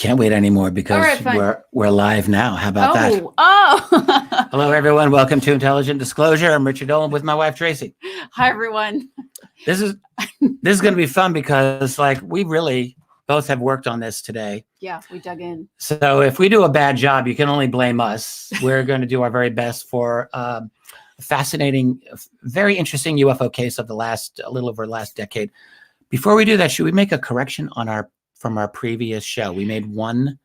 Can't wait anymore because we're live now. How about that? Oh. Hello, everyone. Welcome to Intelligent Disclosure. I'm Richard Dolan with my wife, Tracey. Hi, everyone. This is going to be fun because, we really both have worked on this today. Yeah, we dug in. So if we do a bad job, you can only blame us. We're going to do our very best for a fascinating, very interesting UFO case of a little over the last decade. Before we do that, should we make a correction on from our previous show? We made one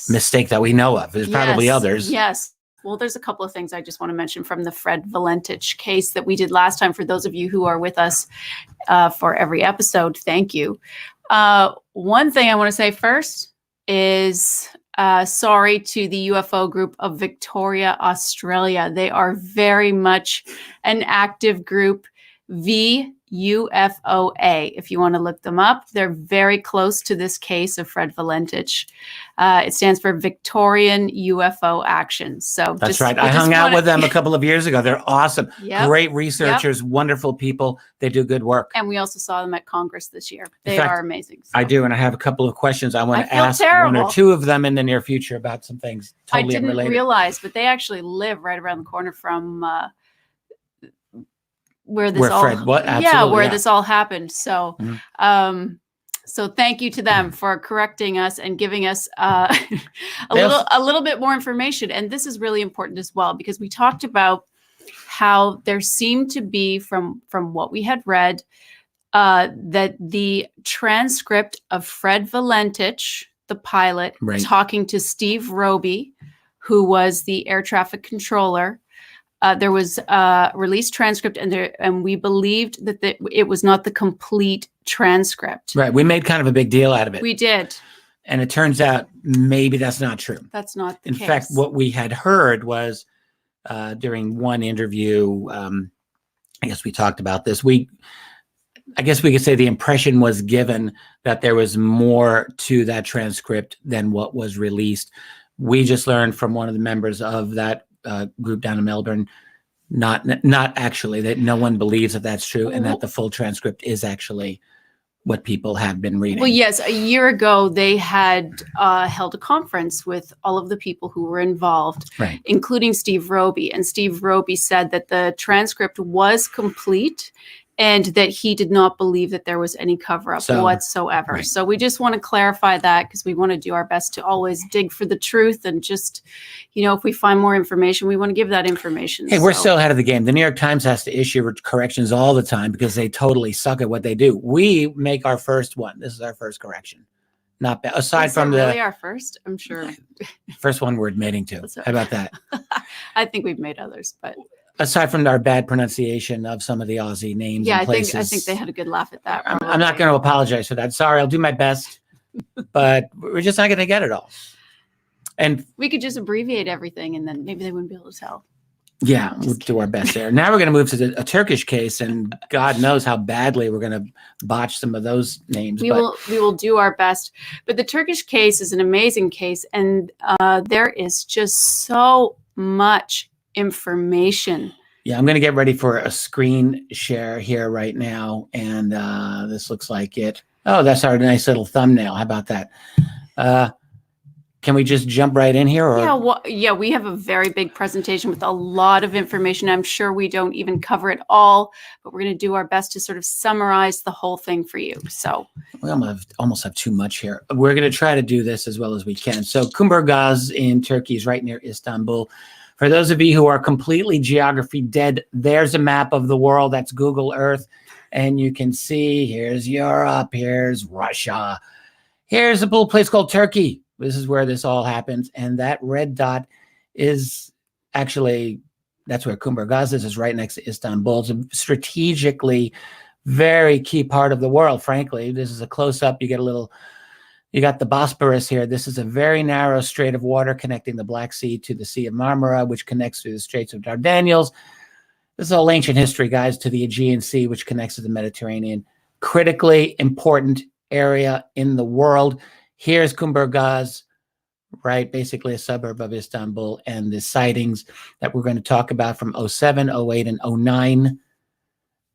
mistake that we know of. There's probably others. Yes. Well, there's a couple of things I just want to mention from the Fred Valentich case that we did last time. For those of you who are with us for every episode, thank you. One thing I want to say first is sorry to the UFO group of Victoria, Australia. They are very much an active group. VUFOA, if you want to look them up. They're very close to this case of Fred Valentich. It stands for Victorian UFO Action. So that's right. I hung out with them a couple of years ago. They're awesome. Yep. Great researchers, wonderful people. They do good work. And we also saw them at Congress this year. They are amazing. So. I do. And I have a couple of questions I want to ask one or two of them in the near future about some things totally unrelated. I didn't realize, but they actually live right around the corner from where this all happened. So, so thank you to them for correcting us and giving us a little bit more information. And this is really important as well, because we talked about how there seemed to be from what we had read, that the transcript of Fred Valentich, the pilot, talking to Steve Roby, who was the air traffic controller, there was a released transcript, and we believed that it was not the complete transcript. Right. We made kind of a big deal out of it. We did. And it turns out maybe that's not true. That's not the case. In fact, what we had heard was during one interview, I guess we talked about this. I guess we could say the impression was given that there was more to that transcript than what was released. We just learned from one of the members of that group down in Melbourne, not actually, that no one believes that that's true, and that the full transcript is actually what people have been reading. Well, yes, a year ago they had held a conference with all of the people who were involved, including Steve Roby, and Steve Roby said that the transcript was complete and that he did not believe that there was any cover-up whatsoever. So we just want to clarify that, because we want to do our best to always dig for the truth, and just, if we find more information, we want to give that information. Hey, we're still ahead of the game. The New York Times has to issue corrections all the time because they totally suck at what they do. We make our first one. This is our first correction. Not bad. Aside from really our first, I'm sure. First one we're admitting to. How about that? I think we've made others, but... Aside from our bad pronunciation of some of the Aussie names and places. I think they had a good laugh at that. I'm not going to apologize for that. Sorry, I'll do my best, but we're just not going to get it all. And we could just abbreviate everything, and then maybe they wouldn't be able to tell. Yeah, we'll do our best there. Now we're going to move to a Turkish case, and God knows how badly we're going to botch some of those names. We will do our best. But the Turkish case is an amazing case, and there is just so much information. Yeah, I'm going to get ready for a screen share here right now, and this looks like it. Oh, that's our nice little thumbnail. How about that? Can we just jump right in here? Or? Yeah, we have a very big presentation with a lot of information. I'm sure we don't even cover it all, but we're going to do our best to sort of summarize the whole thing for you. So we almost have too much here. We're going to try to do this as well as we can. So Kumburgaz in Turkey is right near Istanbul. For those of you who are completely geography dead, there's a map of the world. That's Google Earth. And you can see here's Europe, here's Russia. Here's a little place called Turkey. This is where this all happens. And that red dot is actually, that's where Kumburgaz is right next to Istanbul. It's a strategically very key part of the world, frankly. This is a close-up. You got the Bosporus here. This is a very narrow strait of water connecting the Black Sea to the Sea of Marmara, which connects to the Straits of Dardanelles. This is all ancient history, guys, to the Aegean Sea, which connects to the Mediterranean. Critically important area in the world. Here's Kumburgaz, right? Basically a suburb of Istanbul. And the sightings that we're going to talk about from 07, 08, and 09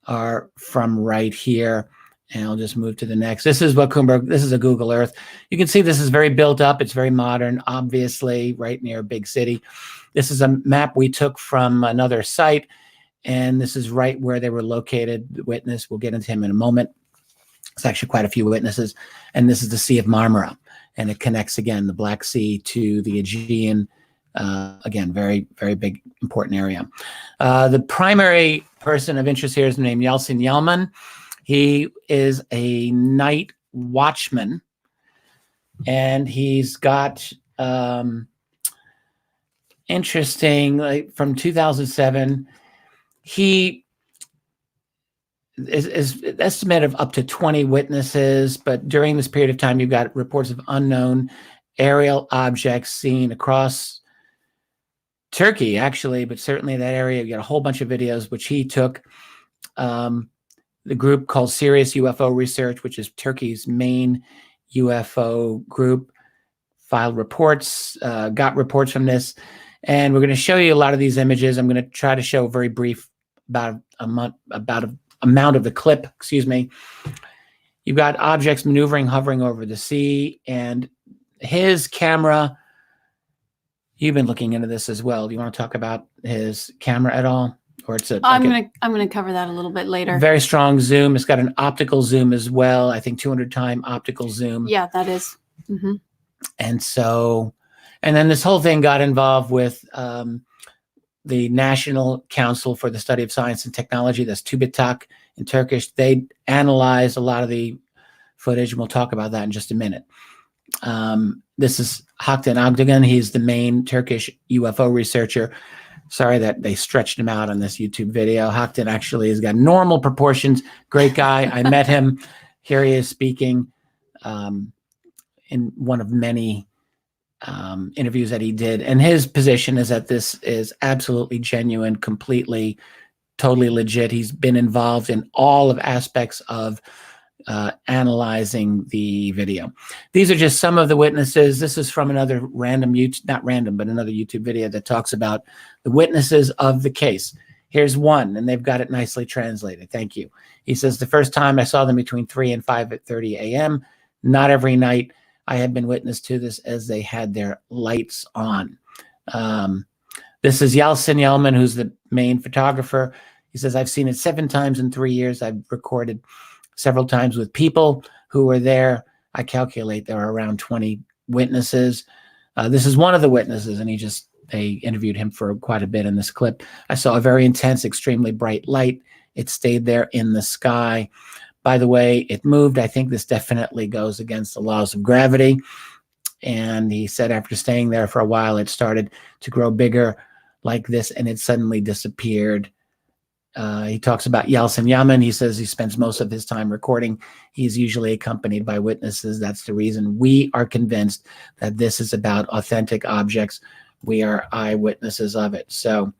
are from right here. And I'll just move to the next. This is what this is a Google Earth. You can see this is very built up. It's very modern, obviously, right near a big city. This is a map we took from another site, and this is right where they were located. The witness, we'll get into him in a moment. It's actually quite a few witnesses. And this is the Sea of Marmara, and it connects, again, the Black Sea to the Aegean. Again, very, very big, important area. The primary person of interest here is named Yeltsin Yelman. He is a night watchman, and he's got interesting, like from 2007, he is an estimate of up to 20 witnesses, but during this period of time, you've got reports of unknown aerial objects seen across Turkey, actually, but certainly that area. You got a whole bunch of videos, which he took. The group called Serious UFO Research, which is Turkey's main UFO group, filed reports, got reports from this. And we're going to show you a lot of these images. I'm going to try to show very brief about amount of the clip, excuse me. You've got objects maneuvering, hovering over the sea, and his camera, you've been looking into this as well. Do you want to talk about his camera at all? Or it's I'm gonna cover that a little bit later. Very strong zoom. It's got an optical zoom as well. I think 200-time optical zoom. Yeah, that is. Mm-hmm. And so, and then this whole thing got involved with the National Council for the Study of Science and Technology. That's Tubitak in Turkish. They analyzed a lot of the footage, and we'll talk about that in just a minute. This is Haktan Ogdogan. He's the main Turkish UFO researcher. Sorry that they stretched him out on this YouTube video. Haktan actually has got normal proportions. Great guy. I met him. Here he is speaking in one of many interviews that he did. And his position is that this is absolutely genuine, completely, totally legit. He's been involved in all of aspects of analyzing the video. These are just some of the witnesses. This is from another random YouTube, not random, but another YouTube video that talks about the witnesses of the case. Here's one, and they've got it nicely translated. Thank you. He says, the first time I saw them between 3 and 5:30 a.m. Not every night. I had been witness to this as they had their lights on. This is Yeltsin Yelman, who's the main photographer. He says, I've seen it 7 times in 3 years. I've recorded several times with people who were there. I calculate there are around 20 witnesses. This is one of the witnesses, and they interviewed him for quite a bit in this clip. I saw a very intense, extremely bright light. It stayed there in the sky. By the way, it moved. I think this definitely goes against the laws of gravity. And he said after staying there for a while, it started to grow bigger like this, and it suddenly disappeared. He talks about Yeltsin Yelman. He says he spends most of his time recording. He's usually accompanied by witnesses. That's the reason we are convinced that this is about authentic objects. We are eyewitnesses of it. So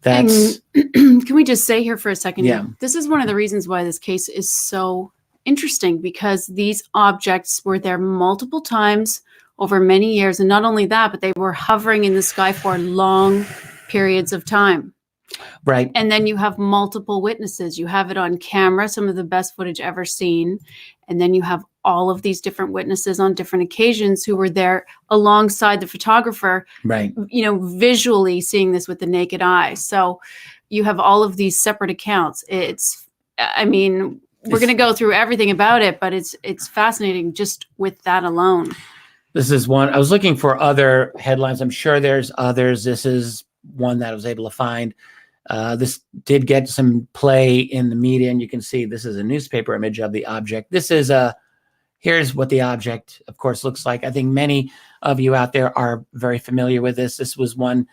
that's... Can we just say here for a second? Yeah. This is one of the reasons why this case is so interesting, because these objects were there multiple times over many years. And not only that, but they were hovering in the sky for long periods of time. Right. And then you have multiple witnesses. You have it on camera, some of the best footage ever seen. And then you have all of these different witnesses on different occasions who were there alongside the photographer, right? You know, visually seeing this with the naked eye. So you have all of these separate accounts. I mean, we're going to go through everything about it, but it's fascinating just with that alone. This is one. I was looking for other headlines. I'm sure there's others. This is one that I was able to find. This did get some play in the media, and you can see this is a newspaper image of the object. This is here's what the object, of course, looks like. I think many of you out there are very familiar with this. This was one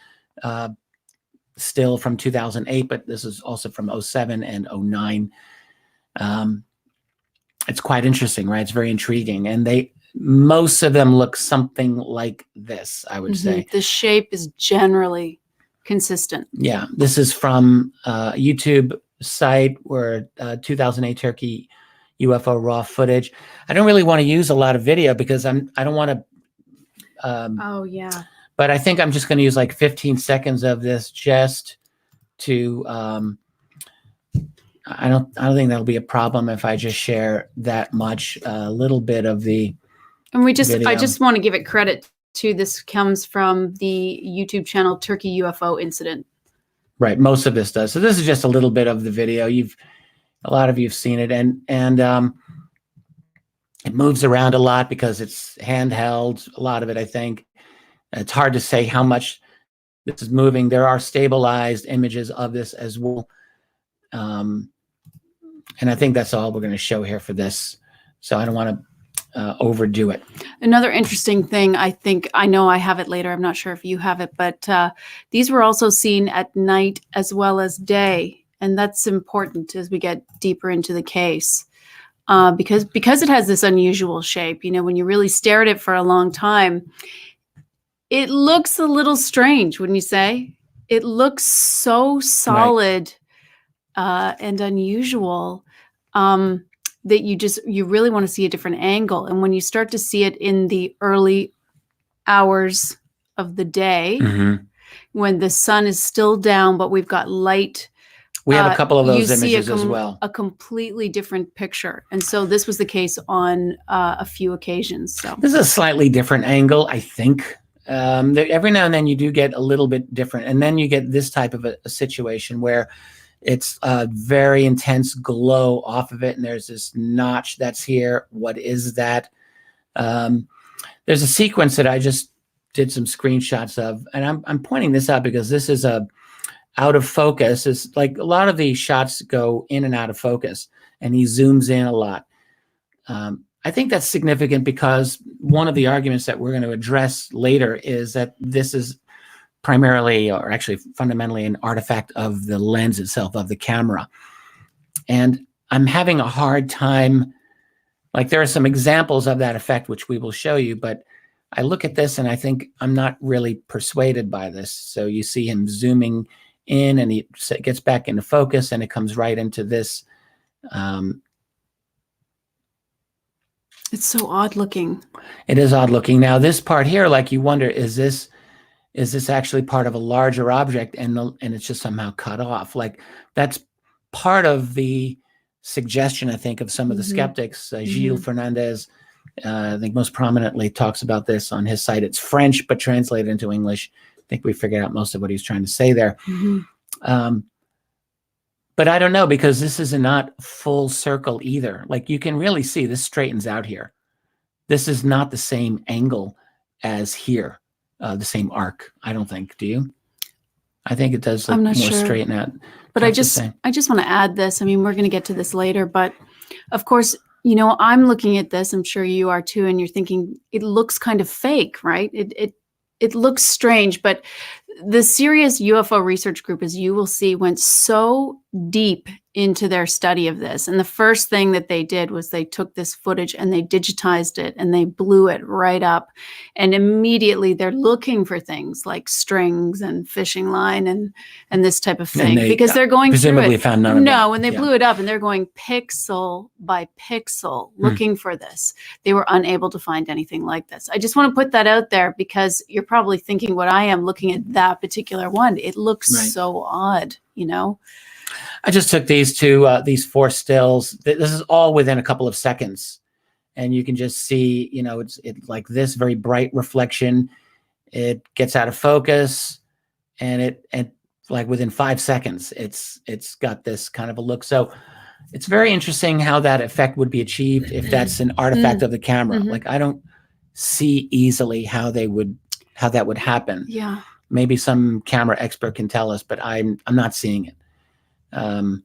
still from 2008, but this is also from 2007 and 2009. It's quite interesting, right? It's very intriguing. And most of them look something like this, I would say. The shape is generally consistent. Yeah, this is from a YouTube site where 2008 Turkey UFO raw footage. I don't really want to use a lot of video because I don't want to. Oh yeah. But I think I'm just going to use like 15 seconds of this just to. I don't think that'll be a problem if I just share that much, a little bit of the I just want to give it credit to, this comes from the YouTube channel Turkey UFO Incident. Right, most of this does. So this is just a little bit of the video. A lot of you've seen it, and it moves around a lot because it's handheld. A lot of it, I think. It's hard to say how much this is moving. There are stabilized images of this as well. And I think that's all we're going to show here for this. So I don't want to overdo it. Another interesting thing, I know I have it later. I'm not sure if you have it, but these were also seen at night as well as day. And that's important as we get deeper into the case. Because it has this unusual shape, when you really stare at it for a long time, it looks a little strange, wouldn't you say? It looks so solid, right, and unusual, that you really want to see a different angle. And when you start to see it in the early hours of the day, when the sun is still down, but we've got light, we have a couple of those images as well. A completely different picture. And so this was the case on a few occasions. So this is a slightly different angle, I think. Every now and then you do get a little bit different. And then you get this type of a situation where it's a very intense glow off of it. And there's this notch that's here. What is that? There's a sequence that I just did some screenshots of. And I'm pointing this out because this is out of focus. It's like a lot of these shots go in and out of focus, and he zooms in a lot. I think that's significant because one of the arguments that we're going to address later is that this is primarily, or actually fundamentally, an artifact of the lens itself, of the camera. And I'm having a hard time, like there are some examples of that effect, which we will show you, but I look at this and I think I'm not really persuaded by this. So you see him zooming in and he gets back into focus and it comes right into this. It's so odd looking. It is odd looking. Now this part here, like you wonder, is this actually part of a larger object and it's just somehow cut off? Like that's part of the suggestion, I think, of some of the skeptics. Gilles Fernandez, I think most prominently talks about this on his site. It's French, but translated into English. I think we figured out most of what he's trying to say there. But I don't know, because this is not full circle either. Like you can really see this straightens out here. This is not the same angle as here, the same arc, I don't think. Do you? I think it does look more straighten out. But I just want to add this. I mean, we're going to get to this later, but of course, I'm looking at this, I'm sure you are too, and you're thinking it looks kind of fake, right? It looks strange, but the Serious UFO Research Group, as you will see, went so deep into their study of this. And the first thing that they did was they took this footage and they digitized it and they blew it right up. And immediately they're looking for things like strings and fishing line and this type of thing, because they're going presumably through it. Found none of that. When they blew it up and they're going pixel by pixel looking for this, they were unable to find anything like this. I just want to put that out there because you're probably thinking what I am looking at that particular one. It looks so odd, I just took these these 4 stills. This is all within a couple of seconds. And you can just see, it's like this very bright reflection. It gets out of focus and like within 5 seconds, it's got this kind of a look. So it's very interesting how that effect would be achieved if that's an artifact of the camera. Like I don't see easily how that would happen. Yeah. Maybe some camera expert can tell us, but I'm not seeing it. And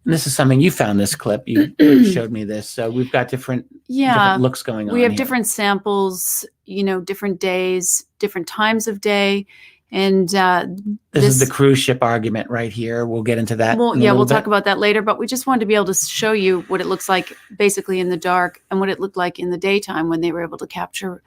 this is something you found, this clip. You showed me this. So we've got different looks going on. We have different samples, different days, different times of day. And this is the cruise ship argument right here. We'll get into that. Well, we'll talk about that later, but we just wanted to be able to show you what it looks like basically in the dark and what it looked like in the daytime when they were able to capture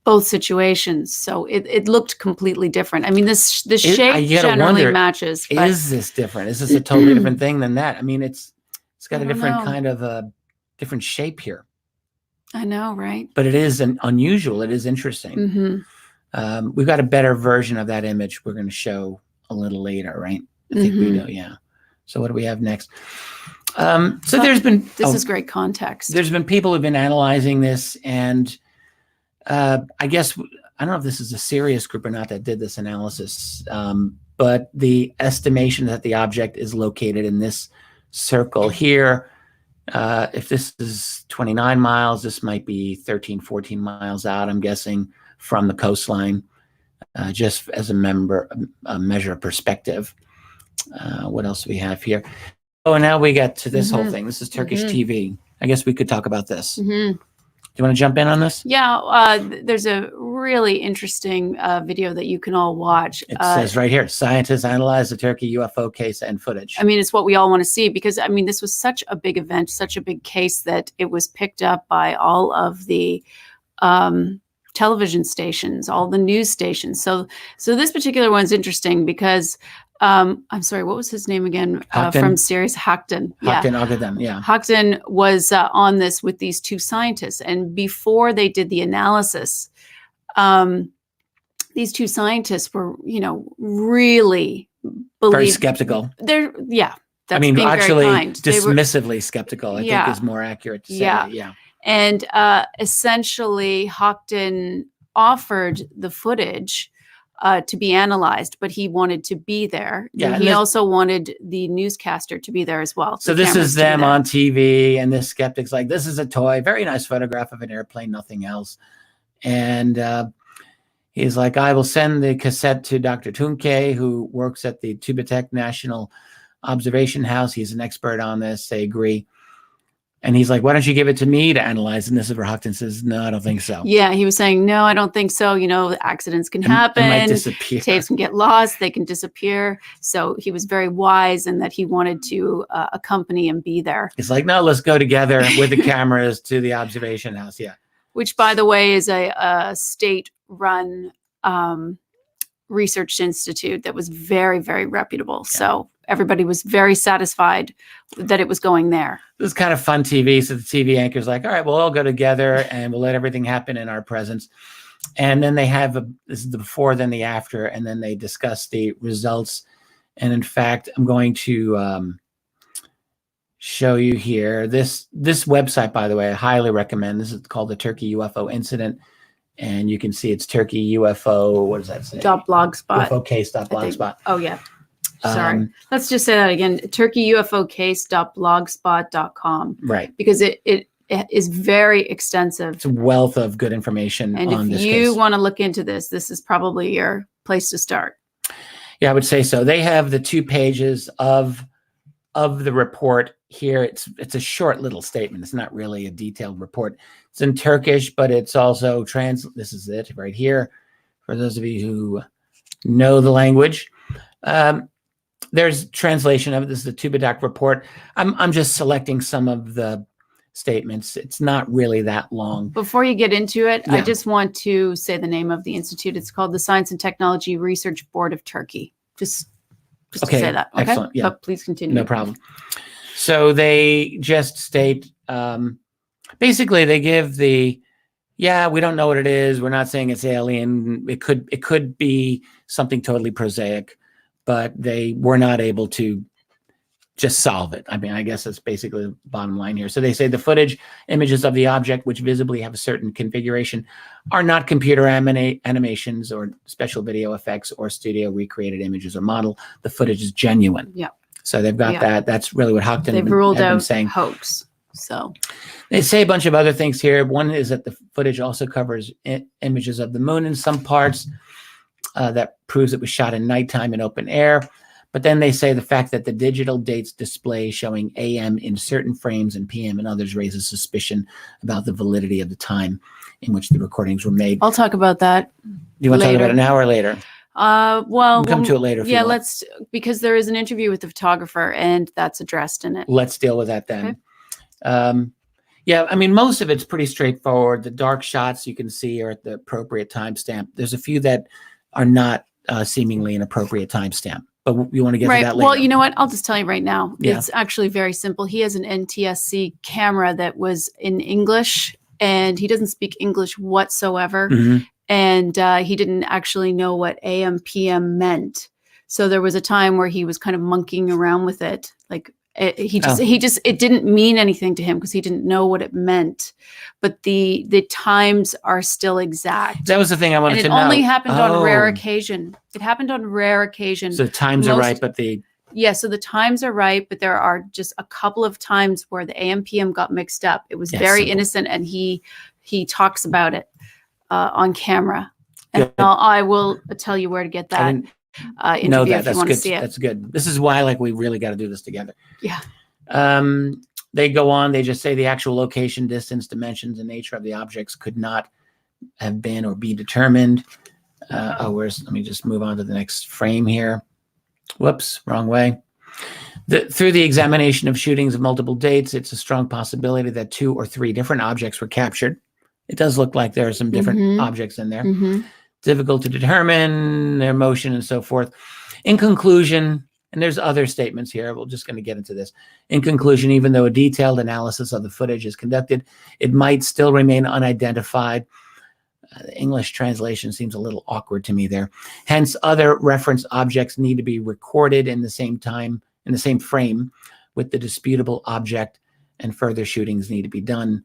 both situations. So it looked completely different. I mean, this shape generally matches. But is this different? Is this a totally different thing than that? I mean, it's got a different kind of a different shape here. I know, right? But it is unusual. It is interesting. We've got a better version of that image we're going to show a little later, right? I think we do, yeah. So what do we have next? So there's been... This is great context. There's been people who've been analyzing this, and I guess, I don't know if this is a serious group or not that did this analysis, but the estimation that the object is located in this circle here, if this is 29 miles, this might be 13, 14 miles out, I'm guessing, from the coastline, just as a measure of perspective. What else do we have here? Oh, and now we get to this whole thing. This is Turkish TV. I guess we could talk about this. Do you want to jump in on this? Yeah, there's a really interesting video that you can all watch. It says right here, scientists analyze the Turkey UFO case and footage. I mean, it's what we all want to see because, I mean, this was such a big event, such a big case that it was picked up by all of the television stations, all the news stations. So this particular one's interesting because I'm sorry, what was his name again? From series Haktan. Haktan, yeah. Haktan was on this with these two scientists. And before they did the analysis, these two scientists were, really very skeptical. I mean, actually dismissively skeptical, I think is more accurate to say. Yeah. And essentially, Haktan offered the footage to be analyzed, but he wanted to be there. Yeah, and he also wanted the newscaster to be there as well. So this is them on TV, and this skeptic's like, this is a toy, very nice photograph of an airplane, nothing else. And he's like, I will send the cassette to Dr. Tunke, who works at the Tubitak National Observation House. He's an expert on this. They agree. And he's like, why don't you give it to me to analyze? And this is where Haktan says, no, I don't think so. Yeah, he was saying, no, I don't think so. Accidents can happen. It might disappear. Tapes can get lost. They can disappear. So he was very wise in that he wanted to accompany and be there. He's like, no, let's go together with the cameras to the observation house. Yeah. Which, by the way, is a state-run research institute that was very, very reputable. Yeah. So everybody was very satisfied that it was going there. This is kind of fun TV. So the TV anchor's like, all right, we'll all go together and we'll let everything happen in our presence. And then they have this is the before, then the after, and then they discuss the results. And in fact, I'm going to show you here. This website, by the way, I highly recommend. This is called the Turkey UFO Incident. And you can see it's Turkey UFO, what does that say? .blogspot. UFO case.blogspot. Oh, yeah. Sorry. Let's just say that again. turkeyufocase.blogspot.com. Right. Because it is very extensive. It's a wealth of good information on this case. And if you want to look into this, this is probably your place to start. Yeah, I would say so. They have the 2 pages of the report here. It's a short little statement. It's not really a detailed report. It's in Turkish, but it's also this is it right here. For those of you who know the language. There's translation of it. This is the Tubitak report. I'm just selecting some of the statements. It's not really that long. Before you get into it, I just want to say the name of the institute. It's called the Science and Technology Research Board of Turkey. Just to say that. Okay? Excellent. Yeah. But please continue. No problem. So they just state, basically they give we don't know what it is. We're not saying it's alien. It could be something totally prosaic, but they were not able to just solve it. I mean, I guess that's basically the bottom line here. So they say the footage, images of the object, which visibly have a certain configuration, are not computer animations or special video effects or studio recreated images or model. The footage is genuine. Yeah. So they've got that. That's really what Haktan they've ruled out saying. Hoax. So they say a bunch of other things here. One is that the footage also covers images of the moon in some parts. That proves it was shot in nighttime in open air. But then they say the fact that the digital dates display showing AM in certain frames and PM in others raises suspicion about the validity of the time in which the recordings were made. I'll talk about that. Do you want to talk about it now or later? Well, we'll come to it later. Yeah, because there is an interview with the photographer and that's addressed in it. Let's deal with that then. Okay. Yeah, I mean, most of it's pretty straightforward. The dark shots you can see are at the appropriate timestamp. There's a few that are not seemingly an appropriate timestamp, but you want to get to that later. Well, you know what? I'll just tell you right now. Yeah. It's actually very simple. He has an NTSC camera that was in English, and he doesn't speak English whatsoever. Mm-hmm. And he didn't actually know what AM, PM meant. So there was a time where he was kind of monkeying around with it. Like it didn't mean anything to him because he didn't know what it meant. But the times are still exact. That was the thing I wanted to know. It only happened on rare occasion. It happened on rare occasion. So the times are right, but so the times are right, but there are just a couple of times where the AM PM got mixed up. It was very innocent, and he talks about it on camera. And I will tell you where to get that interview if you want to see it. That's good. This is why we really got to do this together. Yeah. They go on. They just say the actual location, distance, dimensions, and nature of the objects could not have been or be determined. Let me just move on to the next frame here. Whoops, wrong way. Through the examination of shootings of multiple dates, it's a strong possibility that 2 or 3 different objects were captured. It does look like there are some different objects in there. Difficult to determine their motion and so forth. In conclusion, and there's other statements here, we're just going to get into this. In conclusion, even though a detailed analysis of the footage is conducted, it might still remain unidentified. The English translation seems a little awkward to me there. Hence, other reference objects need to be recorded in the same frame with the disputable object, and further shootings need to be done.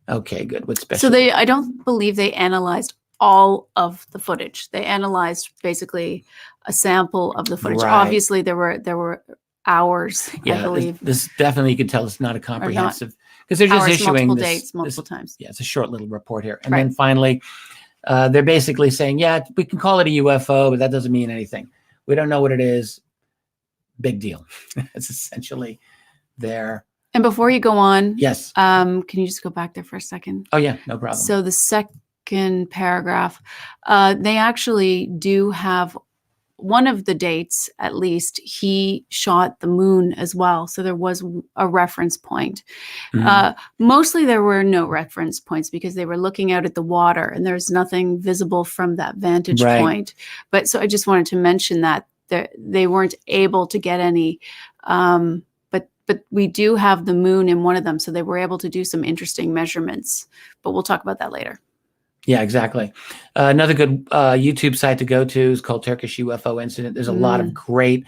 Okay, good. What's special? So I don't believe they analyzed all of the footage. They analyzed basically a sample of the footage. Right. Obviously, there were hours. I believe this definitely, you could tell it's not a comprehensive, because they're just issuing multiple dates, multiple times. Yeah, it's a short little report here, and then finally, they're basically saying, yeah, we can call it a UFO, but that doesn't mean anything. We don't know what it is. Big deal. It's essentially there. And before you go on, yes, can you just go back there for a second? Oh yeah, no problem. So the second paragraph, they actually do have one of the dates, at least, he shot the moon as well. So there was a reference point. Mostly there were no reference points because they were looking out at the water and there's nothing visible from that vantage point. But so I just wanted to mention that they weren't able to get any, but we do have the moon in one of them. So they were able to do some interesting measurements, but we'll talk about that later. Yeah, exactly. Another good YouTube site to go to is called Turkish UFO Incident. There's a lot of great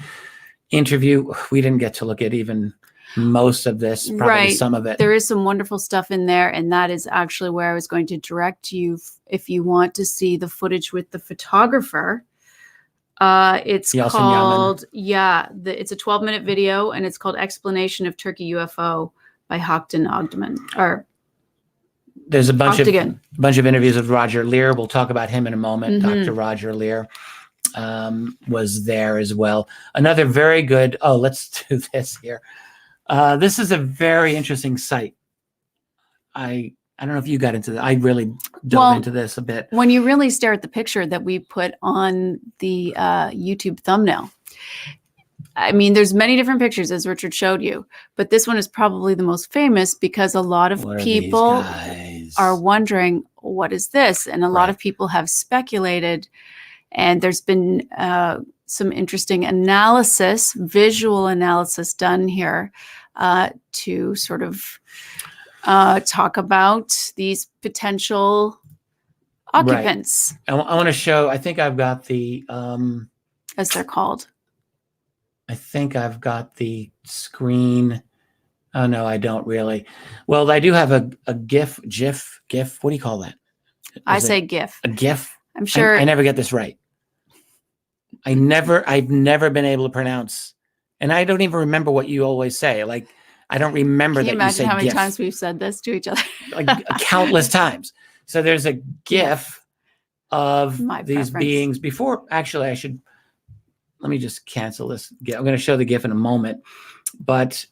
interview. We didn't get to look at even most of this, probably some of it. There is some wonderful stuff in there, and that is actually where I was going to direct you if you want to see the footage with the photographer. It's called, it's a 12-minute video, and it's called Explanation of Turkey UFO by Haktan Ogdeman, or there's a bunch of interviews with Roger Leir. We'll talk about him in a moment. Dr. Roger Leir was there as well. Another very good. Oh, let's do this here. This is a very interesting site. I don't know if you got into that. I really dove into this a bit. When you really stare at the picture that we put on the YouTube thumbnail, I mean, there's many different pictures, as Richard showed you, but this one is probably the most famous because a lot of people are wondering, what is this? And a lot of people have speculated, and there's been some interesting analysis, visual analysis done here to sort of talk about these potential occupants. I want to show, I think I've got the... as they're called. I think I've got the screen. Oh, no, I don't really. Well, I do have a GIF. What do you call that? I say GIF. A GIF? I'm sure. I never get this right. I've never been able to pronounce, and I don't even remember what you always say. Like, I don't remember that you say GIF. Can you imagine how many times we've said this to each other? Like countless times. So there's a GIF of these beings. Before, actually, let me just cancel this. I'm going to show the GIF in a moment, but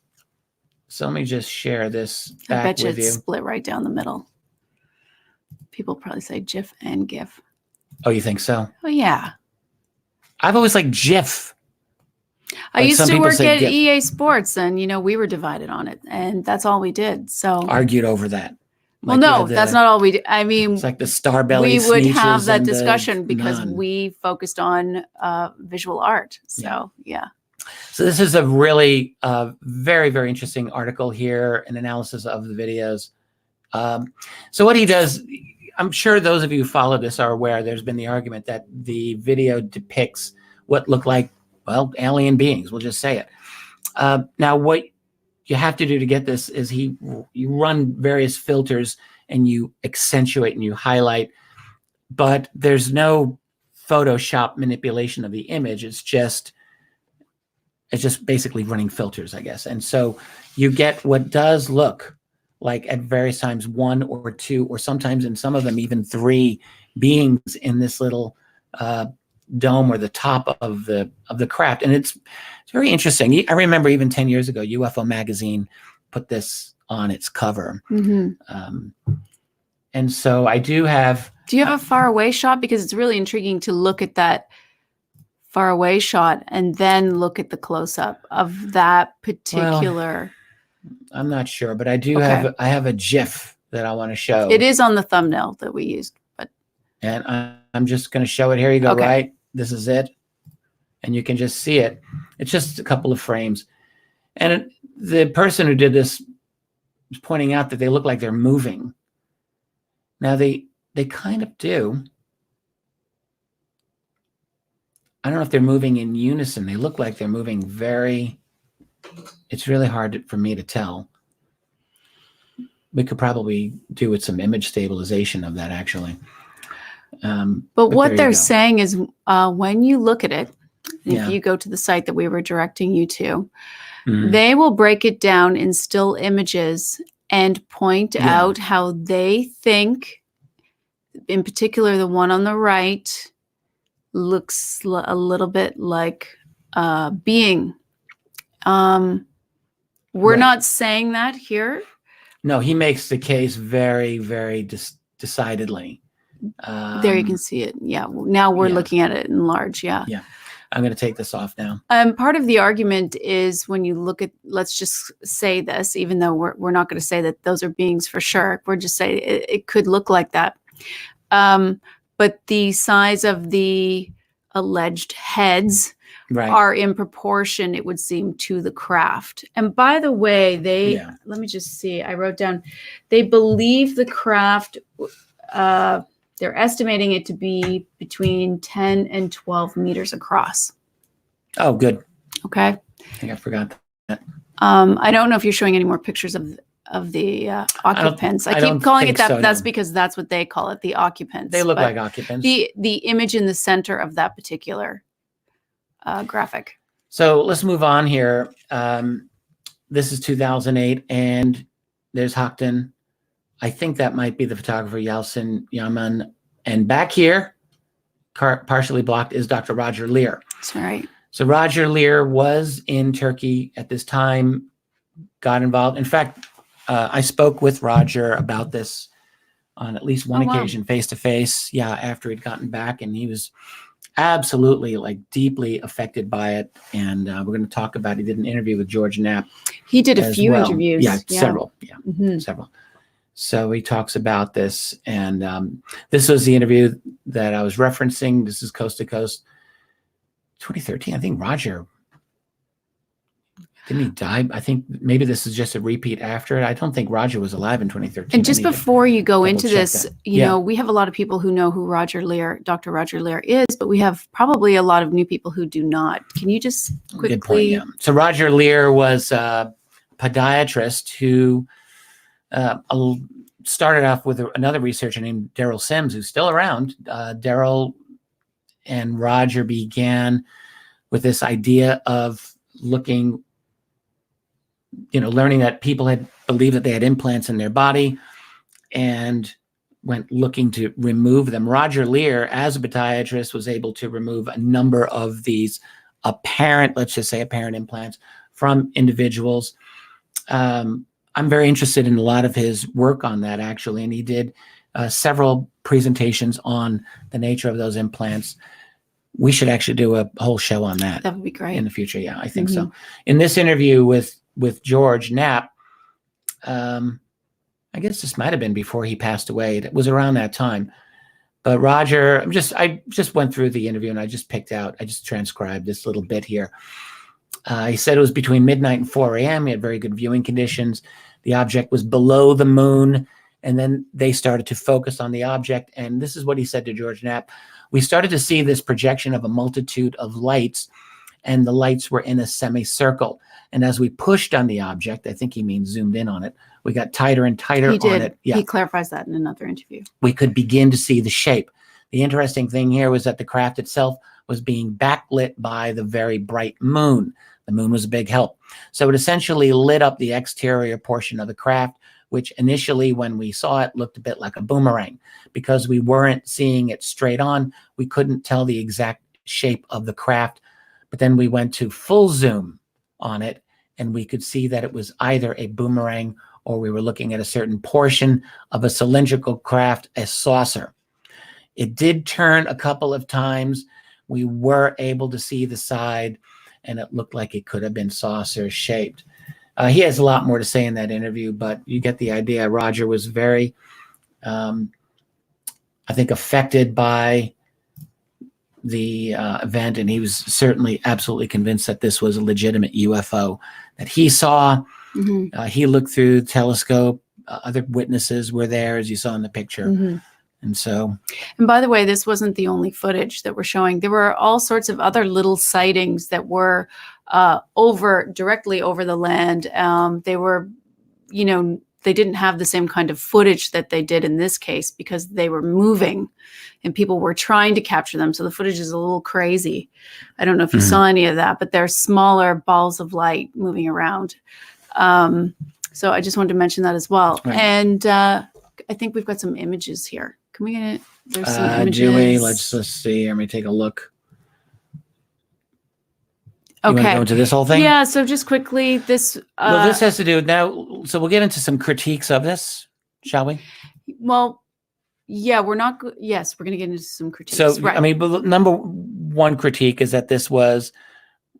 so let me just share this back with you. I bet you it's split right down the middle. People probably say GIF and GIF. Oh, you think so? Oh, yeah. I've always liked GIF. I used to work at EA Sports, and we were divided on it, and that's all we did. So argued over that. Well, no, that's not all we did. I mean, it's like the star belly. We would have that discussion because we focused on visual art. So, yeah. So this is a really very, very interesting article here, an analysis of the videos. So what he does, I'm sure those of you who follow this are aware, there's been the argument that the video depicts what look like well, alien beings. We'll just say it. Now, what you have to do to get this is you run various filters and you accentuate and you highlight, but there's no Photoshop manipulation of the image. It's just basically running filters, I guess. And so you get what does look like at various times 1 or 2, or sometimes in some of them even 3 beings in this little dome or the top of the craft. And it's very interesting. I remember even 10 years ago, UFO magazine put this on its cover. And so I do have. Do you have a far away shot? Because it's really intriguing to look at that far away shot and then look at the close up of that particular. Well, I'm not sure, but I do have a GIF that I want to show. It is on the thumbnail that we used, but. And I'm just going to show it. Here you go. Okay. Right. This is it. And you can just see it. It's just a couple of frames. And the person who did this is pointing out that they look like they're moving. Now they kind of do. I don't know if they're moving in unison. They look like they're moving it's really hard for me to tell. We could probably do with some image stabilization of that, actually. But what they're saying is when you look at it, if you go to the site that we were directing you to, they will break it down in still images and point out how they think, in particular, the one on the right looks a little bit like being. We're not saying that here. No, he makes the case very, very decidedly. There you can see it. Yeah. Now we're looking at it in large. Yeah. Yeah. I'm going to take this off now. Part of the argument is when you look at, let's just say this, even though we're not going to say that those are beings for sure. We're just saying it could look like that. But the size of the alleged heads are in proportion, it would seem, to the craft. And by the way, let me just see, I wrote down, they believe the craft, they're estimating it to be between 10 and 12 meters across. Oh, good. Okay. I think I forgot that. I don't know if you're showing any more pictures of the occupants. I keep calling it that. So, that's because that's what they call it, the occupants. They look like occupants. The image in the center of that particular graphic. So let's move on here. This is 2008, and there's Hockton. I think that might be the photographer, Yalcin Yaman. And back here, partially blocked, is Dr. Roger Leir. That's right. So Roger Leir was in Turkey at this time, got involved. In fact, I spoke with Roger about this on at least one occasion, face-to-face, after he'd gotten back, and he was absolutely deeply affected by it. And we're going to talk about, he did an interview with George Knapp. He did a few interviews. Several. Several. So he talks about this, and this was the interview that I was referencing. This is Coast to Coast 2013. I think Roger, didn't he die? I think maybe this is just a repeat after it. I don't think Roger was alive in 2013. And just before you go into this, you know, we have a lot of people who know who Roger Leir, Dr. Roger Leir is, but we have probably a lot of new people who do not. Can you just quickly? Good point, yeah. So Roger Leir was a podiatrist who started off with another researcher named Daryl Sims, who's still around. Daryl and Roger began with this idea of learning that people had believed that they had implants in their body and went looking to remove them. Roger Leir, as a podiatrist, was able to remove a number of these apparent implants from individuals. I'm very interested in a lot of his work on that, actually, and he did several presentations on the nature of those implants. We should actually do a whole show on that. That would be great. In the future, yeah, I think so. In this interview with George Knapp, I guess this might have been before he passed away. It was around that time. But Roger, I just went through the interview and I just transcribed this little bit here. He said it was between midnight and 4 a.m. He had very good viewing conditions. The object was below the moon, and then they started to focus on the object. And this is what he said to George Knapp. We started to see this projection of a multitude of lights and the lights were in a semicircle. And as we pushed on the object, I think he means zoomed in on it, we got tighter and tighter on it. Yeah. He clarifies that in another interview. We could begin to see the shape. The interesting thing here was that the craft itself was being backlit by the very bright moon. The moon was a big help. So it essentially lit up the exterior portion of the craft, which initially, when we saw it, looked a bit like a boomerang. Because we weren't seeing it straight on, we couldn't tell the exact shape of the craft. But then we went to full zoom on it, and we could see that it was either a boomerang or we were looking at a certain portion of a cylindrical craft, a saucer. It did turn a couple of times. We were able to see the side, and it looked like it could have been saucer shaped. He has a lot more to say in that interview, but you get the idea. Roger was very, I think, affected by the event, and he was certainly absolutely convinced that this was a legitimate UFO that he saw. Mm-hmm. He looked through the telescope. Other witnesses were there, as you saw in the picture. Mm-hmm. And by the way, this wasn't the only footage that we're showing. There were all sorts of other little sightings that were directly over the land. They were, they didn't have the same kind of footage that they did in this case because they were moving and people were trying to capture them. So the footage is a little crazy. I don't know if you saw any of that, but they're smaller balls of light moving around. So I just wanted to mention that as well. Right. And I think we've got some images here. Can we get it? There's some images. Do we? Let's see. Let me take a look. Okay. You want to go into this whole thing? Yeah. So just quickly, this. Well, this has to do now. So we'll get into some critiques of this, shall we? Well, yeah, we're not. Yes, we're going to get into some critiques. So, right. I mean, number one critique is that this was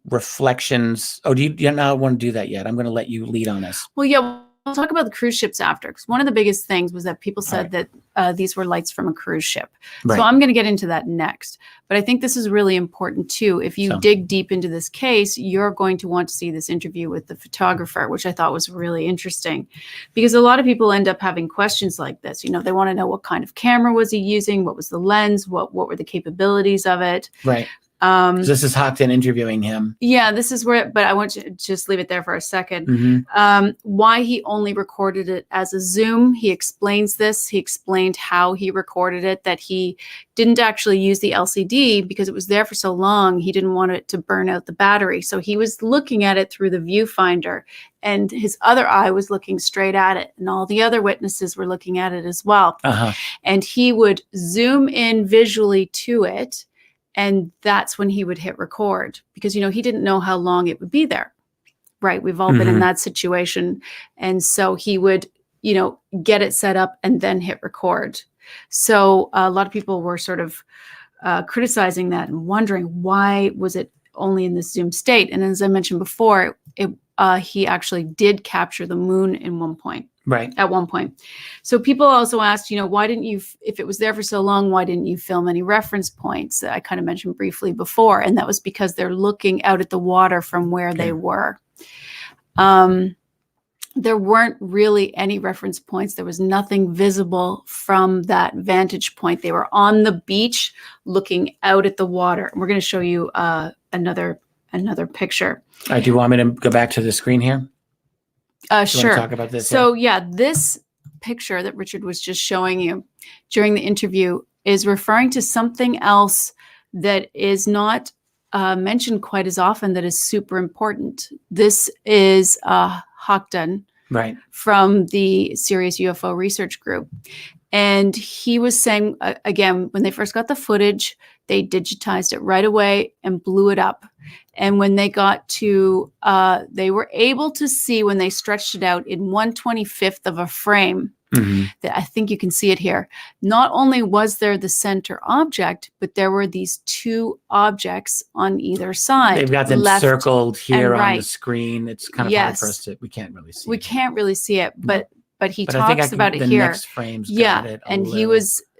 reflections. Oh, do you not want to do that yet? I'm going to let you lead on this. Well, yeah. We'll talk about the cruise ships after, because one of the biggest things was that people said that these were lights from a cruise ship. Right. So I'm going to get into that next. But I think this is really important too. If you dig deep into this case, you're going to want to see this interview with the photographer, which I thought was really interesting, because a lot of people end up having questions like this. They want to know what kind of camera was he using? What was the lens? What were the capabilities of it? Right. This is Hockton interviewing him. Yeah, this is where, but I want you to just leave it there for a second. Mm-hmm. Why he only recorded it as a zoom. He explains this. He explained how he recorded it, that he didn't actually use the LCD because it was there for so long. He didn't want it to burn out the battery. So he was looking at it through the viewfinder, and his other eye was looking straight at it. And all the other witnesses were looking at it as well. Uh-huh. And he would zoom in visually to it. And that's when he would hit record, because, he didn't know how long it would be there. Right. We've all been in that situation. And so he would, get it set up and then hit record. So a lot of people were sort of criticizing that and wondering, why was it only in this zoom state? And as I mentioned before, he actually did capture the moon in one point. Right. At one point. So people also asked, why didn't you, if it was there for so long, why didn't you film any reference points that I kind of mentioned briefly before? And that was because they're looking out at the water from where they were. There weren't really any reference points. There was nothing visible from that vantage point. They were on the beach looking out at the water. And we're going to show you another picture. Do you want me to go back to the screen here? Sure. Talk about this. So this picture that Richard was just showing you during the interview is referring to something else that is not mentioned quite as often, that is super important. This is Hockton, right, from the Serious UFO Research Group. And he was saying, again, when they first got the footage, they digitized it right away and blew it up. And when they got to, they were able to see, when they stretched it out in 1/25th of a frame, that I think you can see it here. Not only was there the center object, but there were these two objects on either side. They've got them circled here on the screen. It's kind of hard for us to, we can't really see it. We can't really see it, but he talks about it here. Next frame's got it and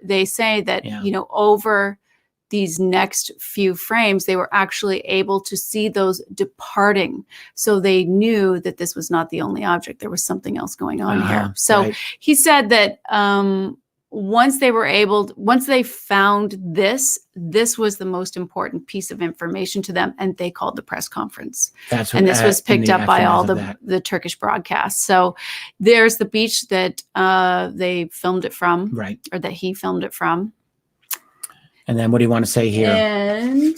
they say that, over these next few frames, they were actually able to see those departing. So they knew that this was not the only object. There was something else going on here. So he said that once they found this was the most important piece of information to them, and they called the press conference. And this was picked up by all the Turkish broadcasts. So there's the beach that they filmed it from, right, or that he filmed it from. And then what do you want to say here? And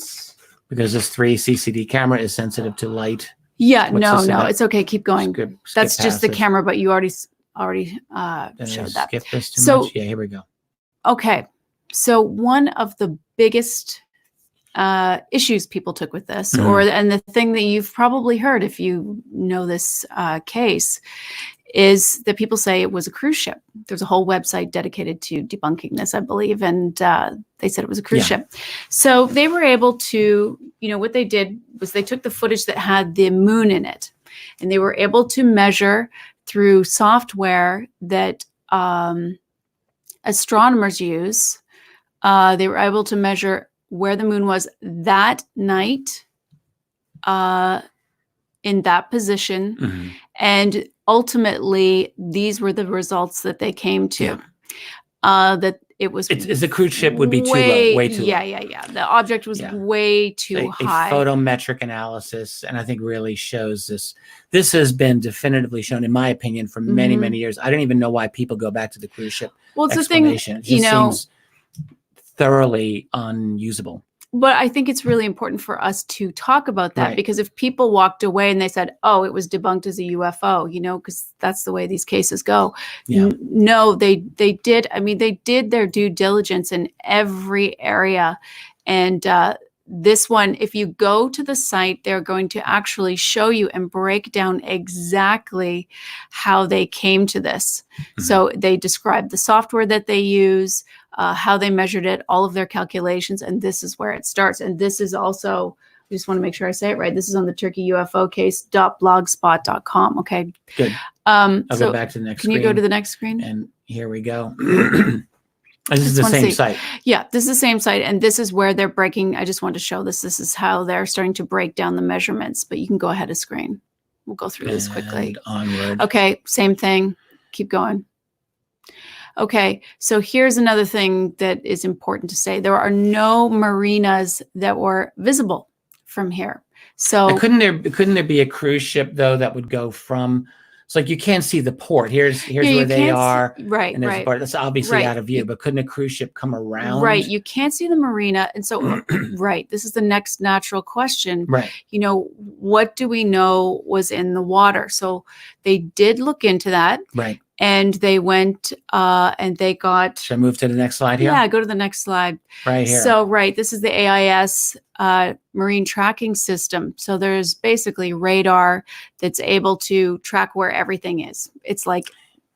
because this 3 CCD camera is sensitive to light. Yeah, no, it's okay. Keep going. Skip That's just the camera, but you already showed that. Skip this too much. Yeah, here we go. Okay, so one of the biggest issues people took with this, and the thing that you've probably heard if you know this case, is that people say it was a cruise ship. There's a whole website dedicated to debunking this, I believe, and they said it was a cruise ship. So they were able to, what they did was they took the footage that had the moon in it, and they were able to measure through software that astronomers use. They were able to measure where the moon was that night in that position, and ultimately, these were the results that they came to. That it was. The cruise ship would be too low, way too low. Yeah. The object was way too high. A photometric analysis, and I think really shows this. This has been definitively shown, in my opinion, for many, many years. I don't even know why people go back to the cruise ship. Well, it's the thing, it just seems thoroughly unusable. But I think it's really important for us to talk about that, because if people walked away and they said, oh, it was debunked as a UFO, because that's the way these cases go. No, they did. I mean, they did their due diligence in every area. And this one, if you go to the site, they're going to actually show you and break down exactly how they came to this. So they describe the software that they use, how they measured it, all of their calculations, and this is where it starts. And this is also, I just want to make sure I say it right, this is on the Turkey UFO case.blogspot.com. Okay. Good. I'll go back to the next screen. Can you go to the next screen? And here we go. This is the same site. Yeah, this is the same site. And this is where they're breaking. I just want to show this. This is how they're starting to break down the measurements. But you can go ahead of screen. We'll go through this quickly. Onward. Okay, same thing. Keep going. Okay, so here's another thing that is important to say. There are no marinas that were visible from here. So couldn't there be a cruise ship though that would go from? It's like you can't see the port. Here's where they are. Right, and right. Part. That's obviously out of view. But couldn't a cruise ship come around? Right. You can't see the marina, and so right. This is the next natural question. Right. What do we know was in the water? So they did look into that. Right. And they went and they got. Should I move to the next slide here? Yeah, go to the next slide. Right here. So, this is the AIS marine tracking system. So there's basically radar that's able to track where everything is. It's like,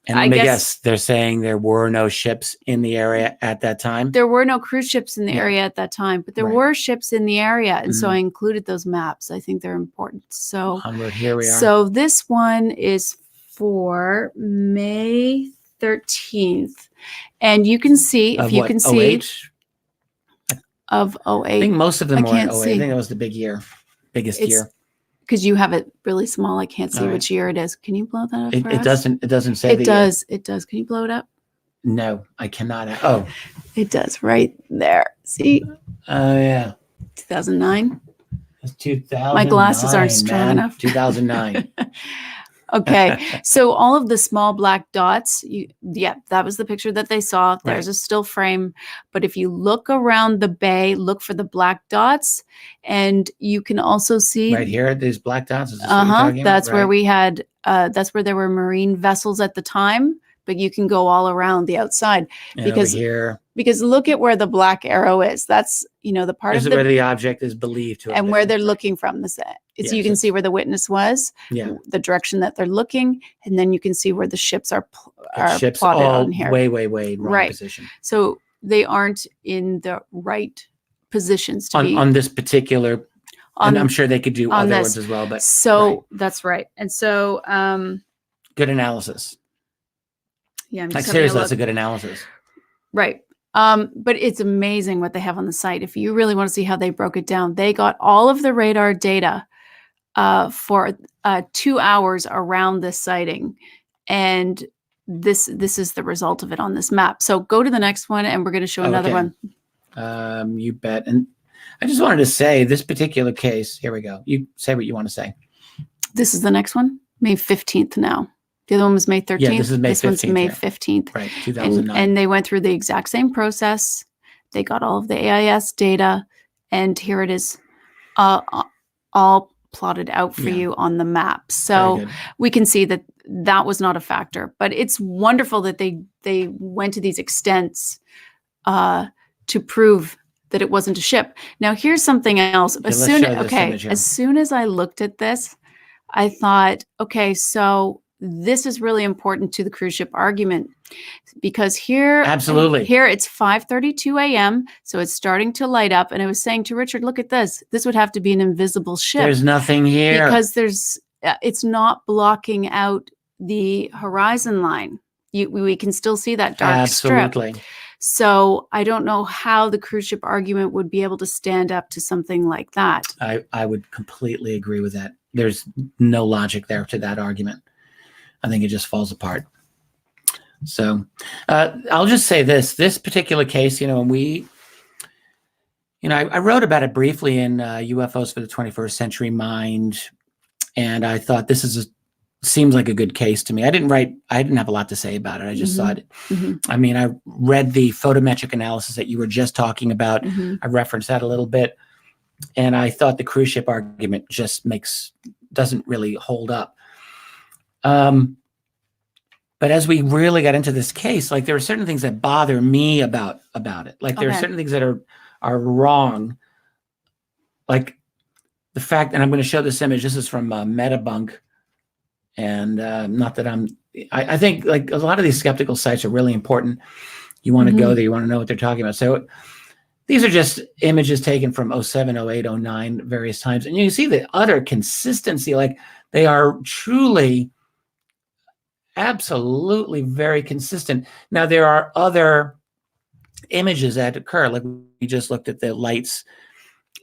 and I guess they're saying there were no ships in the area at that time. There were no cruise ships in the area at that time, but there were ships in the area. And so I included those maps. I think they're important. So onward, here we are. So this one is for May 13th. And you can see, if you can see, of 08. I think most of them were 08. I think that was the biggest year. Because you have it really small. I can't see which year it is. Can you blow that up for us? It doesn't say it does. It does. Can you blow it up? No, I cannot. Oh. It does right there. See? Oh, yeah. 2009. It's 2009. My glasses aren't strong enough. 2009. Okay, so all of the small black dots, that was the picture that they saw. There's a still frame. But if you look around the bay, look for the black dots, and you can also see right here, these black dots. Is this what you're talking that's about? where we had, that's where there were marine vessels at the time, but you can go all around the outside. And because over here, because look at where the black arrow is. That's, the part of where the object is believed to have been. Where they're looking from. So you can see where the witness was, the direction that they're looking, and then you can see where the ships are plotted on here. Way wrong position. So they aren't in the right positions to be on this particular. And I'm sure they could do other ones as well. But that's right. And so good analysis. Yeah, I'm just seriously, that's a good analysis. Right. But it's amazing what they have on the site. If you really want to see how they broke it down, they got all of the radar data for 2 hours around this sighting. And this is the result of it on this map. So go to the next one, and we're going to show another one. You bet. And I just wanted to say this particular case. Here we go. You say what you want to say. This is the next one, May 15th now. The other one was May 13th. Yeah, this is May 15th. This one's May 15th. Right, 2009. And they went through the exact same process. They got all of the AIS data, and here it is, all plotted out for you on the map. So we can see that that was not a factor. But it's wonderful that they went to these extents to prove that it wasn't a ship. Now, here's something else. As soon as I looked at this, I thought, okay, so this is really important to the cruise ship argument, because here it's 5:32 a.m. So it's starting to light up. And I was saying to Richard, look at this. This would have to be an invisible ship. There's nothing here. Because it's not blocking out the horizon line. We can still see that dark strip. So I don't know how the cruise ship argument would be able to stand up to something like that. I would completely agree with that. There's no logic there to that argument. I think it just falls apart. So I'll just say this particular case, I wrote about it briefly in UFOs for the 21st Century Mind, and I thought seems like a good case to me. I didn't have a lot to say about it. I just thought, I mean, I read the photometric analysis that you were just talking about. I referenced that a little bit, and I thought the cruise ship argument just doesn't really hold up. But as we really got into this case, like there are certain things that bother me about it. Like there are certain things that are wrong. Like the fact, and I'm going to show this image. This is from Metabunk. And not that I think like a lot of these skeptical sites are really important. You want to go there, you want to know what they're talking about. So these are just images taken from 07, 08, 09, various times. And you can see the utter consistency. Like they are truly, absolutely very consistent. Now, there are other images that occur. Like we just looked at the lights.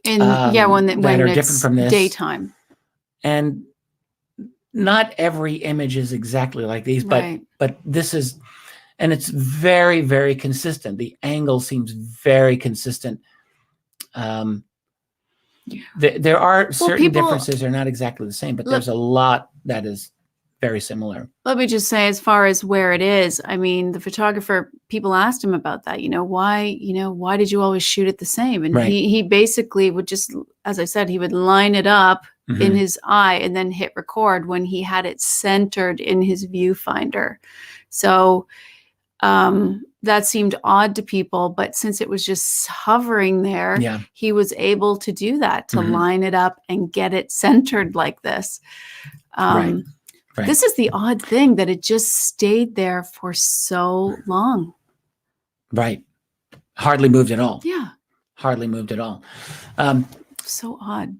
When are different from this. Daytime. And not every image is exactly like these, but this is, and it's very, very consistent. The angle seems very consistent. There are certain differences. They're not exactly the same, but there's a lot that is very similar. Let me just say, as far as where it is, I mean, the photographer, people asked him about that. Why did you always shoot it the same? And he basically would just, as I said, he would line it up in his eye and then hit record when he had it centered in his viewfinder. So that seemed odd to people, but since it was just hovering there, he was able to do that, to line it up and get it centered like this. Right. This is the odd thing, that it just stayed there for so long. Right. Hardly moved at all. Yeah. Hardly moved at all. So odd.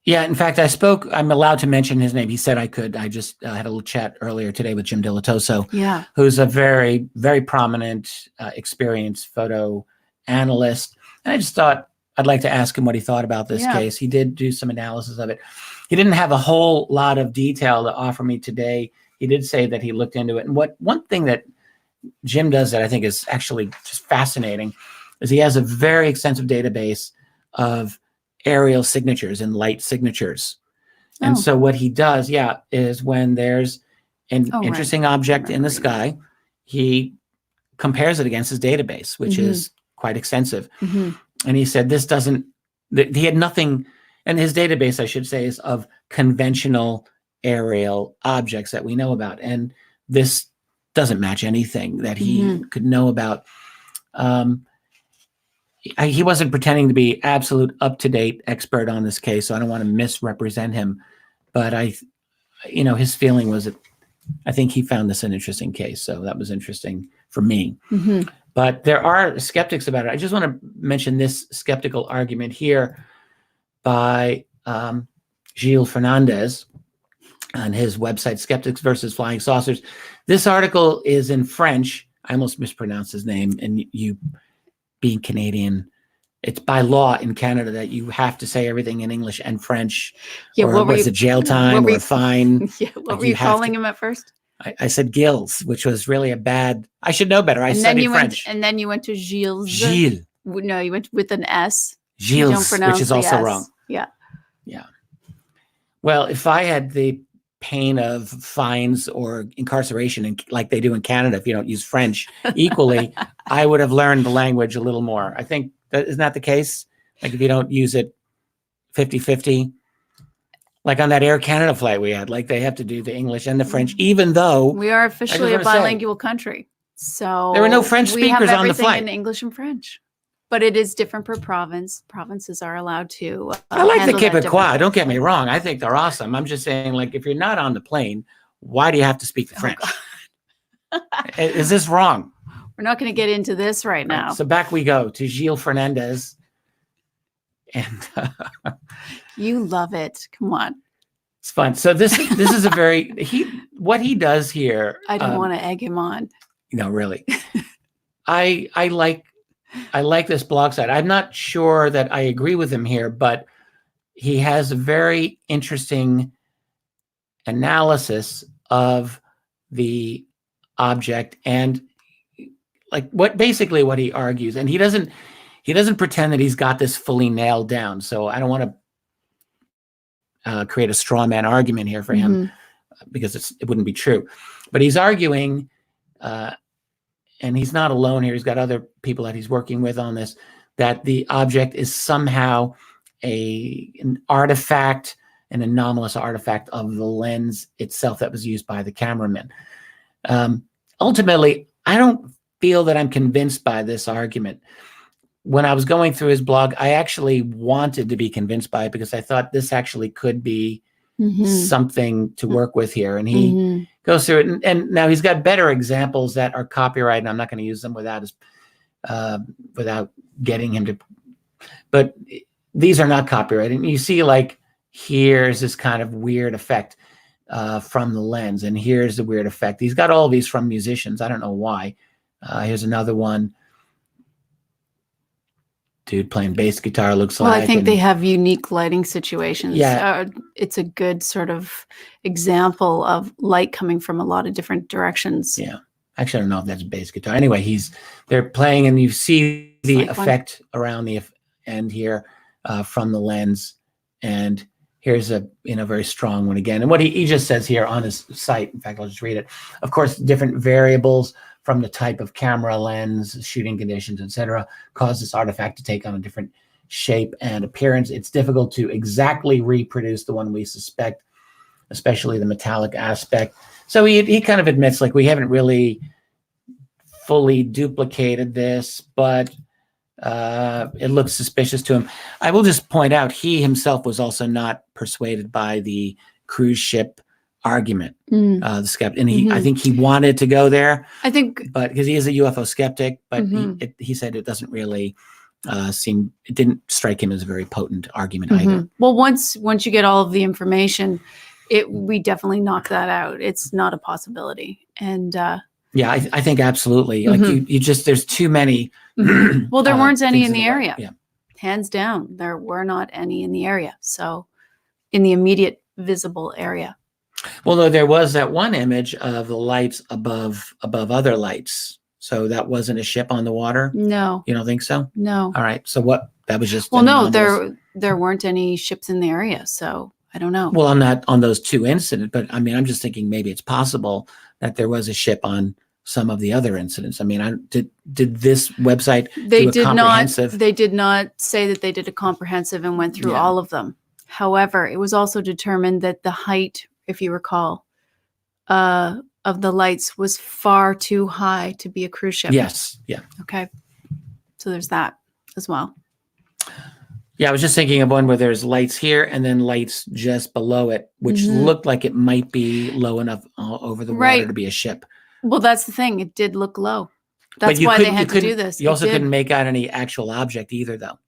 Yeah. In fact, I'm allowed to mention his name. He said I could. I just had a little chat earlier today with Jim Dilatoso, who's a very, very prominent, experienced photo analyst. And I just thought I'd like to ask him what he thought about this case. He did do some analysis of it. He didn't have a whole lot of detail to offer me today. He did say that he looked into it. And one thing that Jim does that I think is actually just fascinating is he has a very extensive database of aerial signatures and light signatures. And so what he does, is when there's an interesting object in the sky, he compares it against his database, which is quite extensive. And he said he had nothing, and his database, I should say, is of conventional aerial objects that we know about. And this doesn't match anything that he could know about. He wasn't pretending to be absolute up-to-date expert on this case, so I don't want to misrepresent him. But his feeling was that I think he found this an interesting case. So that was interesting for me. But there are skeptics about it. I just want to mention this skeptical argument here by Gilles Fernandez on his website, Skeptics versus Flying Saucers. This article is in French. I almost mispronounced his name, and you being Canadian, it's by law in Canada that you have to say everything in English and French, or what's the jail time or fine. What were you calling him at first? I said Gilles, which was really a bad. I should know better. I studied French. And then you went to Gilles. Gilles. No, you went with an S. Gilles, which is also wrong. Yeah. Yeah. Well, if I had the pain of fines or incarceration, like they do in Canada, if you don't use French equally, I would have learned the language a little more. I think isn't that the case? Like if you don't use it 50-50, like on that Air Canada flight we had, like they have to do the English and the French, even though we are officially a bilingual country. So there were no French speakers on the flight. In English and French. But it is different per province. Provinces are allowed to. I like the Quebecois. Don't get me wrong. I think they're awesome. I'm just saying, like, if you're not on the plane, why do you have to speak the French? Is this wrong? We're not going to get into this right now. So back we go to Gilles Fernandez. And you love it. Come on. It's fun. So this is a very what he does here. I don't want to egg him on. No, really. I like this blog site. I'm not sure that I agree with him here, but he has a very interesting analysis of the object and like what he argues. And he doesn't pretend that he's got this fully nailed down. So I don't want to create a straw man argument here for him because it wouldn't be true. But he's arguing and he's not alone here. He's got other people that he's working with on this, that the object is somehow an artifact, an anomalous artifact of the lens itself that was used by the cameraman. Ultimately, I don't feel that I'm convinced by this argument. When I was going through his blog, I actually wanted to be convinced by it because I thought this actually could be something to work with here. And he goes through it. And now he's got better examples that are copyrighted. And I'm not going to use them without getting him to. But these are not copyrighted. And you see, like, here's this kind of weird effect from the lens. And here's the weird effect. He's got all these from musicians. I don't know why. Here's another one. Dude playing bass guitar looks like. Well, I think they have unique lighting situations. Yeah. It's a good sort of example of light coming from a lot of different directions. Yeah. Actually, I don't know if that's a bass guitar. Anyway, they're playing and you see the effect around the end here from the lens. And here's a very strong one again. And what he just says here on his site, in fact, I'll just read it. Of course, different variables from the type of camera, lens, shooting conditions, etc., cause this artifact to take on a different shape and appearance. It's difficult to exactly reproduce the one we suspect, especially the metallic aspect. So he kind of admits, like, we haven't really fully duplicated this, but it looks suspicious to him. I will just point out, he himself was also not persuaded by the cruise ship argument, the skeptic, and I think he wanted to go there. I think, but because he is a UFO skeptic, but he said it doesn't really it didn't strike him as a very potent argument either. Well, once you get all of the information, we definitely knock that out. It's not a possibility, and yeah, I think absolutely. Like you just there's too many. Well, there weren't any in the area. Yeah, hands down, there were not any in the area. So, in the immediate visible area. Well, no, there was that one image of the lights above other lights. So that wasn't a ship on the water? No. You don't think so? No. All right. So what? That was just... Well, no, there weren't any ships in the area. So I don't know. Well, I'm not on those two incidents, but I mean, I'm just thinking maybe it's possible that there was a ship on some of the other incidents. I mean, did this website do a comprehensive? They did not say that they did a comprehensive and went through all of them. However, it was also determined that the height, if you recall, of the lights was far too high to be a cruise ship. Yes. Yeah. Okay. So there's that as well. Yeah, I was just thinking of one where there's lights here and then lights just below it, which looked like it might be low enough over the water to be a ship. Well, that's the thing. It did look low. That's why they had to do this. You also couldn't make out any actual object either, though.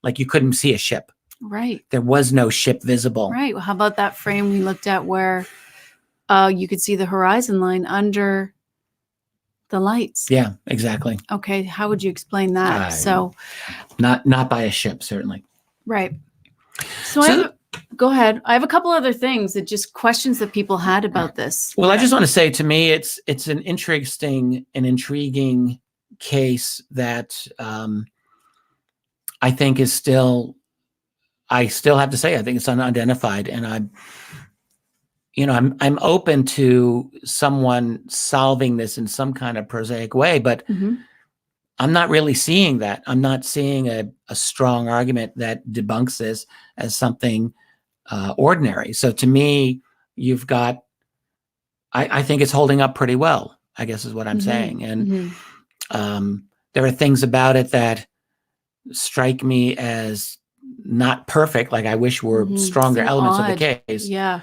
Like you couldn't see a ship. Right. There was no ship visible. Right. Well, how about that frame we looked at where you could see the horizon line under the lights? Yeah, exactly. Okay. How would you explain that? Not by a ship, certainly. Right. So Go ahead. I have a couple other things that just questions that people had about this. Well, I just want to say, to me, it's an interesting and intriguing case that I think is still. I still have to say, I think it's unidentified, and I'm open to someone solving this in some kind of prosaic way, but I'm not really seeing that. I'm not seeing a strong argument that debunks this as something ordinary. So to me, you've got, I think it's holding up pretty well, I guess is what I'm saying. And there are things about it that strike me as not perfect. Like I wish were stronger elements of the case. Yeah.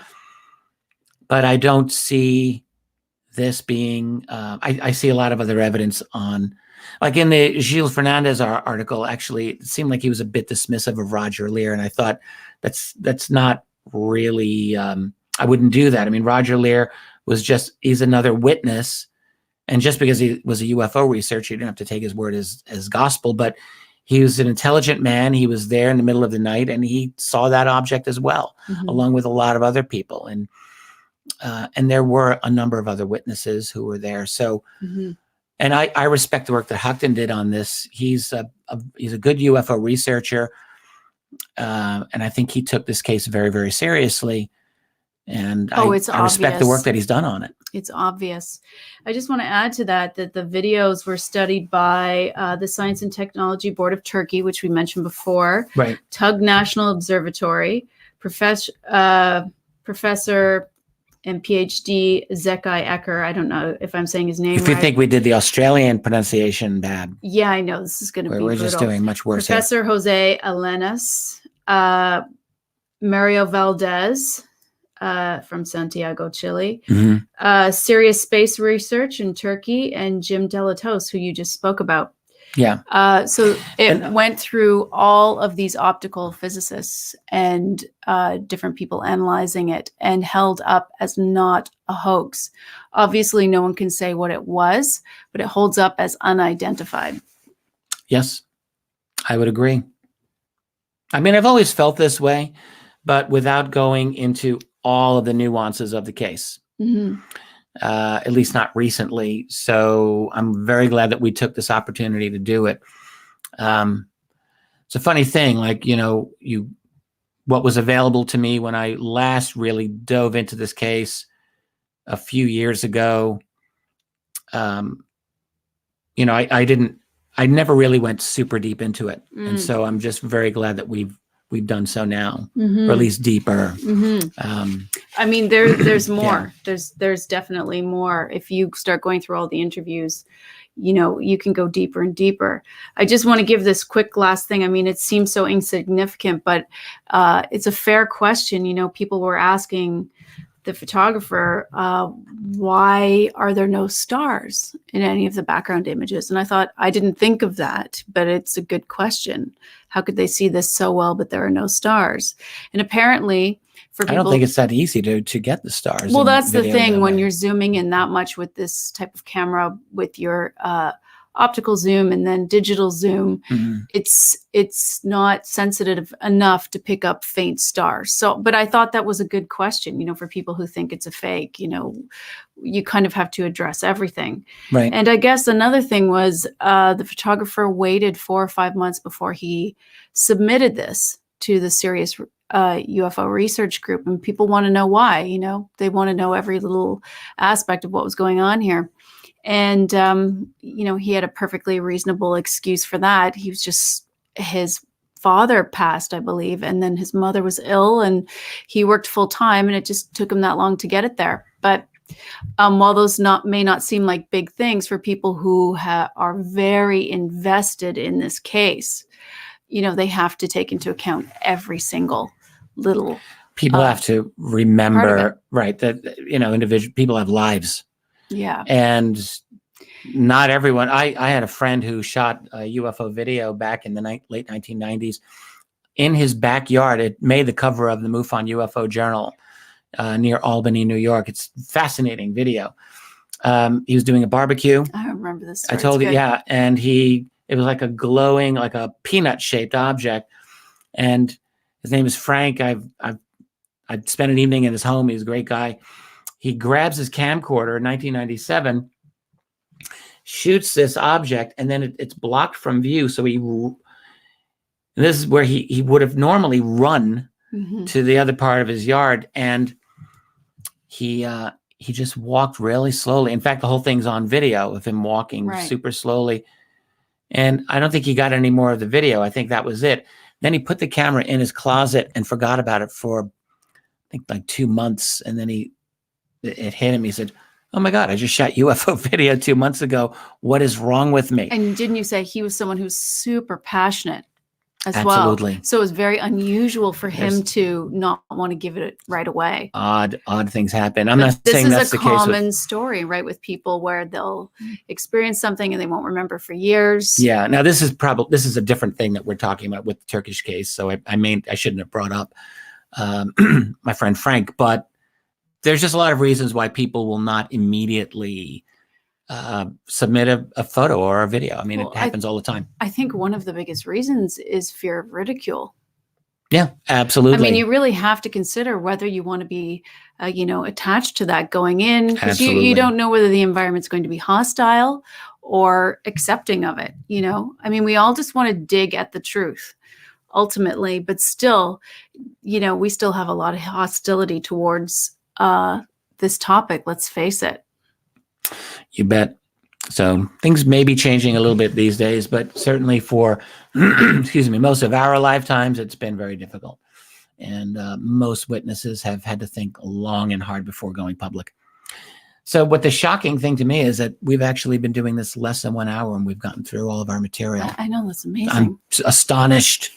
But I don't see this being, I see a lot of other evidence on, like in the Gilles Fernandez article, actually, it seemed like he was a bit dismissive of Roger Leir. And I thought that's not really, I wouldn't do that. I mean, Roger Leir he's another witness. And just because he was a UFO researcher, you didn't have to take his word as gospel, but he was an intelligent man. He was there in the middle of the night and he saw that object as well, along with a lot of other people. And there were a number of other witnesses who were there. So, and I respect the work that Huckton did on this. He's a good UFO researcher. And I think he took this case very, very seriously. And I respect the work that he's done on it. It's obvious. I just want to add to that the videos were studied by the Science and Technology Board of Turkey, which we mentioned before. Right. Tug National Observatory, Professor and PhD Zekai Ecker. I don't know if I'm saying his name right. If you think we did the Australian pronunciation bad. Yeah, I know. This is going to be brutal. We're just doing much worse. Professor Jose Alenas, Mario Valdez, from Santiago, Chile, Serious Space Research in Turkey, and Jim Delatos, who you just spoke about. Yeah. So it went through all of these optical physicists and different people analyzing it and held up as not a hoax. Obviously, no one can say what it was, but it holds up as unidentified. Yes, I would agree. I mean, I've always felt this way, but without going into all of the nuances of the case, at least not recently. So I'm very glad that we took this opportunity to do it. It's a funny thing, like, what was available to me when I last really dove into this case a few years ago. I never really went super deep into it. And so I'm just very glad that we've done so now, or at least deeper. I mean, there's more. Yeah. There's definitely more. If you start going through all the interviews, you can go deeper and deeper. I just want to give this quick last thing. I mean, it seems so insignificant, but it's a fair question. People were asking the photographer, why are there no stars in any of the background images? And I thought, I didn't think of that, but it's a good question. How could they see this so well, but there are no stars? And apparently for people— I don't think it's that easy to get the stars. Well, that's the thing. When you're zooming in that much with this type of camera, with your optical zoom and then digital zoom, it's not sensitive enough to pick up faint stars. So, but I thought that was a good question, for people who think it's a fake. You kind of have to address everything. Right. And I guess another thing was the photographer waited 4 or 5 months before he submitted this to the Serious UFO Research Group, and people want to know why. They want to know every little aspect of what was going on here. And, he had a perfectly reasonable excuse for that. He was just, his father passed, I believe, and then his mother was ill and he worked full time, and it just took him that long to get it there. But while those may not seem like big things for people who are very invested in this case, they have to take into account every single little. People have to remember, right, that, individual people have lives. Yeah. And not everyone. I had a friend who shot a UFO video back in the late 1990s in his backyard. It made the cover of the MUFON UFO Journal near Albany, New York. It's a fascinating video. He was doing a barbecue. I remember this story. I told you, yeah. And it was like a glowing, like a peanut-shaped object. And His name is Frank. I've spent an evening in his home. He's a great guy. He grabs his camcorder in 1997, shoots this object, and then it's blocked from view. So and this is where he would have normally run to the other part of his yard, and he just walked really slowly. In fact, the whole thing's on video of him walking super slowly. And I don't think he got any more of the video. I think that was it. Then he put the camera in his closet and forgot about it for, I think, like 2 months. And then it hit him. He said, "Oh my God, I just shot UFO video 2 months ago. What is wrong with me?" And didn't you say he was someone who's super passionate as Absolutely. well? So it was very unusual for him to not want to give it right away. Odd things happen. I'm not saying that's the case. This is a common story, right, with people where they'll experience something and they won't remember for years. Yeah. Now this is a different thing that we're talking about with the Turkish case. So I shouldn't have brought up my friend Frank, but there's just a lot of reasons why people will not immediately submit a photo or a video. I mean, it happens all the time. I think one of the biggest reasons is fear of ridicule. Yeah, absolutely. I mean, you really have to consider whether you want to be, attached to that going in, because you don't know whether the environment's going to be hostile or accepting of it. I mean, we all just want to dig at the truth ultimately, but still, we still have a lot of hostility towards this topic. Let's face it. You bet. So things may be changing a little bit these days, but certainly for, most of our lifetimes, it's been very difficult. And most witnesses have had to think long and hard before going public. So what the shocking thing to me is that we've actually been doing this less than 1 hour and we've gotten through all of our material. I know, that's amazing. I'm astonished.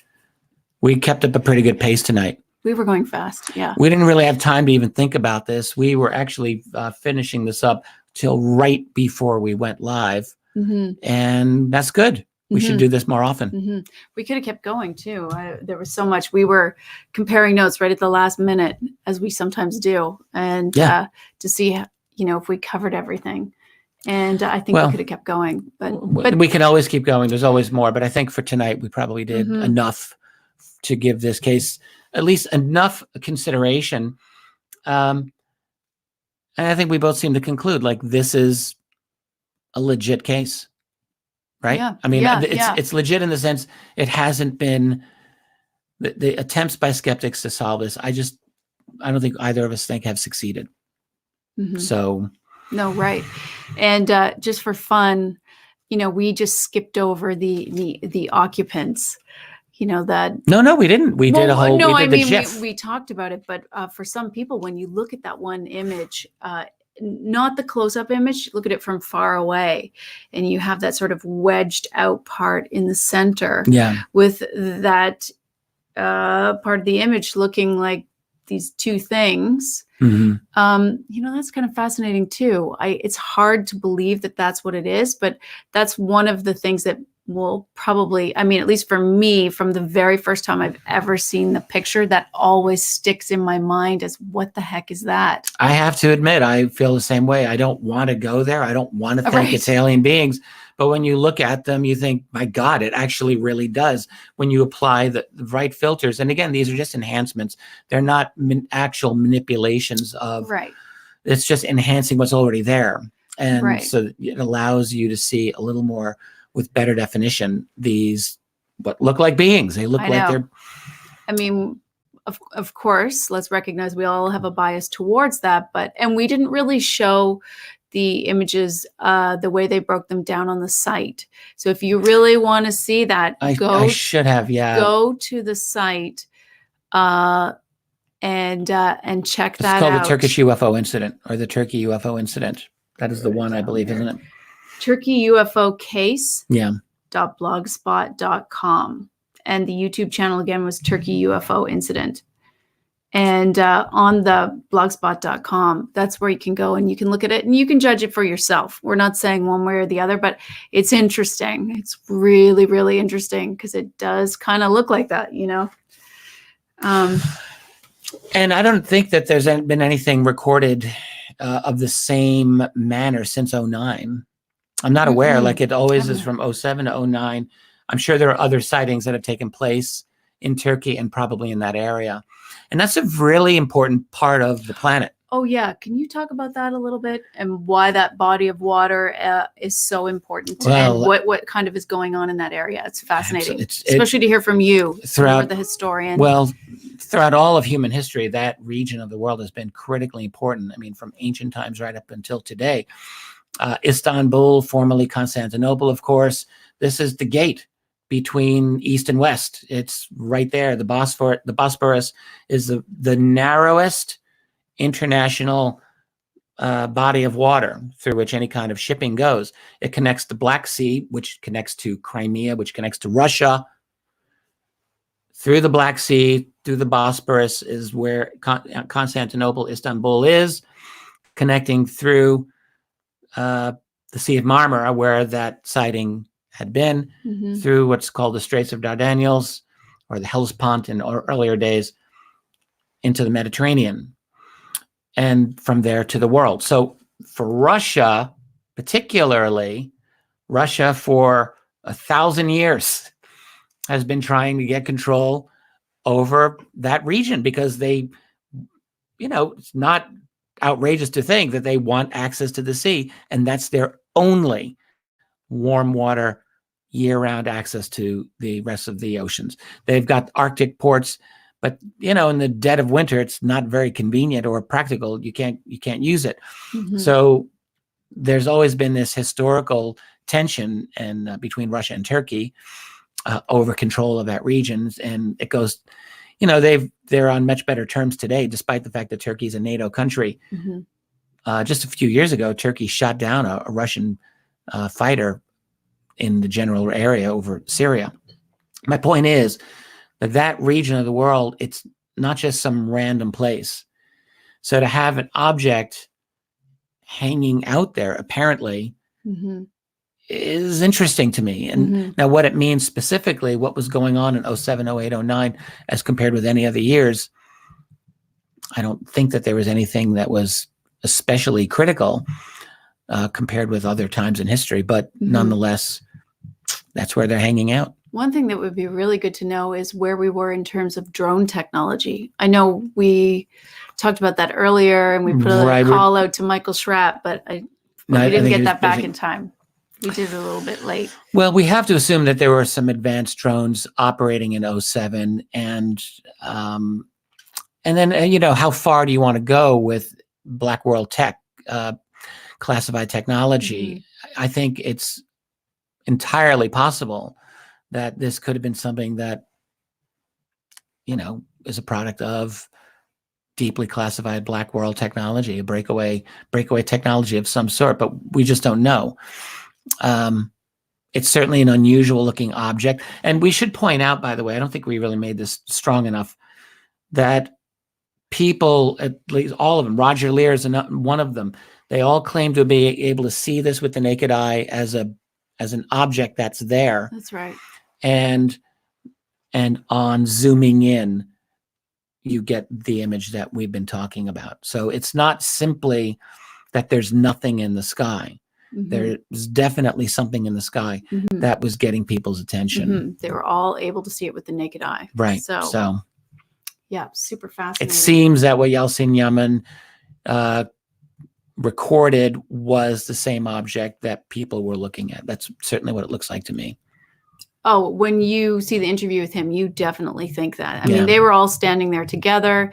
We kept up a pretty good pace tonight. We were going fast, yeah. We didn't really have time to even think about this. We were actually finishing this up till right before we went live. And that's good. We should do this more often. We could have kept going too. There was so much. We were comparing notes right at the last minute, as we sometimes do, and to see, if we covered everything. And I think we could have kept going. But we can always keep going. There's always more. But I think for tonight, we probably did enough to give this case at least enough consideration. And I think we both seem to conclude, like, this is a legit case, right? Yeah. I mean, it's legit in the sense it hasn't been the attempts by skeptics to solve this. I don't think either of us have succeeded. So. No, right. And just for fun, we just skipped over the occupants. That no, we didn't. We did a whole. No, we did we talked about it, but for some people, when you look at that one image, not the close-up image, look at it from far away, and you have that sort of wedged out part in the center. Yeah. With that part of the image looking like these two things. That's kind of fascinating too. It's hard to believe that that's what it is, but that's one of the things that will probably, at least for me, from the very first time I've ever seen the picture, that always sticks in my mind as, what the heck is that? I have to admit, I feel the same way. I don't want to go there. I don't want to think it's alien beings. But when you look at them, you think, my God, it actually really does. When you apply the right filters. And again, these are just enhancements. They're not actual manipulations of, it's just enhancing what's already there. And so it allows you to see a little more with better definition, these what look like beings. They look like they're. Of course, let's recognize we all have a bias towards that, and we didn't really show the images the way they broke them down on the site. So if you really want to see that, I should have, go to the site and check that out. It's called the Turkish UFO incident, or the Turkey UFO incident. That is the one, I believe, isn't it? Turkey UFO case. Yeah. .blogspot.com. And the YouTube channel again was Turkey UFO incident. And on the blogspot.com, that's where you can go and you can look at it and you can judge it for yourself. We're not saying one way or the other, but it's interesting. It's really, really interesting because it does kind of look like that, And I don't think that there's been anything recorded of the same manner since 2009. I'm not aware. Like, it always is from 2007 to 2009. I'm sure there are other sightings that have taken place in Turkey and probably in that area. And that's a really important part of the planet. Oh, yeah. Can you talk about that a little bit and why that body of water is so important and what kind of is going on in that area? It's fascinating, especially to hear from you, the historian. Well, throughout all of human history, that region of the world has been critically important. I mean, from ancient times right up until today. Istanbul, formerly Constantinople, of course, this is the gate between East and West. It's right there. The Bosphorus is the narrowest international body of water through which any kind of shipping goes. It connects the Black Sea, which connects to Crimea, which connects to Russia. Through the Black Sea, through the Bosporus is where Constantinople, Istanbul is, connecting through the Sea of Marmara, where that sighting had been, through what's called the Straits of Dardanelles, or the Hellespont in earlier days, into the Mediterranean, and from there to the world. So for Russia, particularly, Russia for 1,000 years has been trying to get control over that region because they, it's not outrageous to think that they want access to the sea, and that's their only warm water, year-round access to the rest of the oceans. They've got Arctic ports, but in the dead of winter, it's not very convenient or practical. You can't use it. So there's always been this historical tension between Russia and Turkey over control of that region, and it goes. They're on much better terms today, despite the fact that Turkey is a NATO country. Just a few years ago, Turkey shot down a Russian fighter in the general area over Syria. My point is that region of the world, it's not just some random place. So to have an object hanging out there, apparently, is interesting to me. And now what it means specifically, what was going on in 07, 08, 09, as compared with any other years, I don't think that there was anything that was especially critical compared with other times in history. But nonetheless, that's where they're hanging out. One thing that would be really good to know is where we were in terms of drone technology. I know we talked about that earlier, and we put a call out to Michael Schrapp, but we didn't get that back in time. We did it a little bit late. Well, we have to assume that there were some advanced drones operating in 07, and then how far do you want to go with Black World Tech, classified technology? I think it's entirely possible that this could have been something that is a product of deeply classified Black World technology, a breakaway technology of some sort, but we just don't know. It's certainly an unusual looking object. And we should point out, by the way, I don't think we really made this strong enough, that people, at least all of them, Roger Leir is one of them, they all claim to be able to see this with the naked eye as an object that's there. That's right. And on zooming in, you get the image that we've been talking about. So it's not simply that there's nothing in the sky. There's definitely something in the sky that was getting people's attention. They were all able to see it with the naked eye. Right. So yeah, super fascinating. It seems that what Yeltsin Yaman recorded was the same object that people were looking at. That's certainly what it looks like to me. Oh, when you see the interview with him, you definitely think that. I mean, they were all standing there together.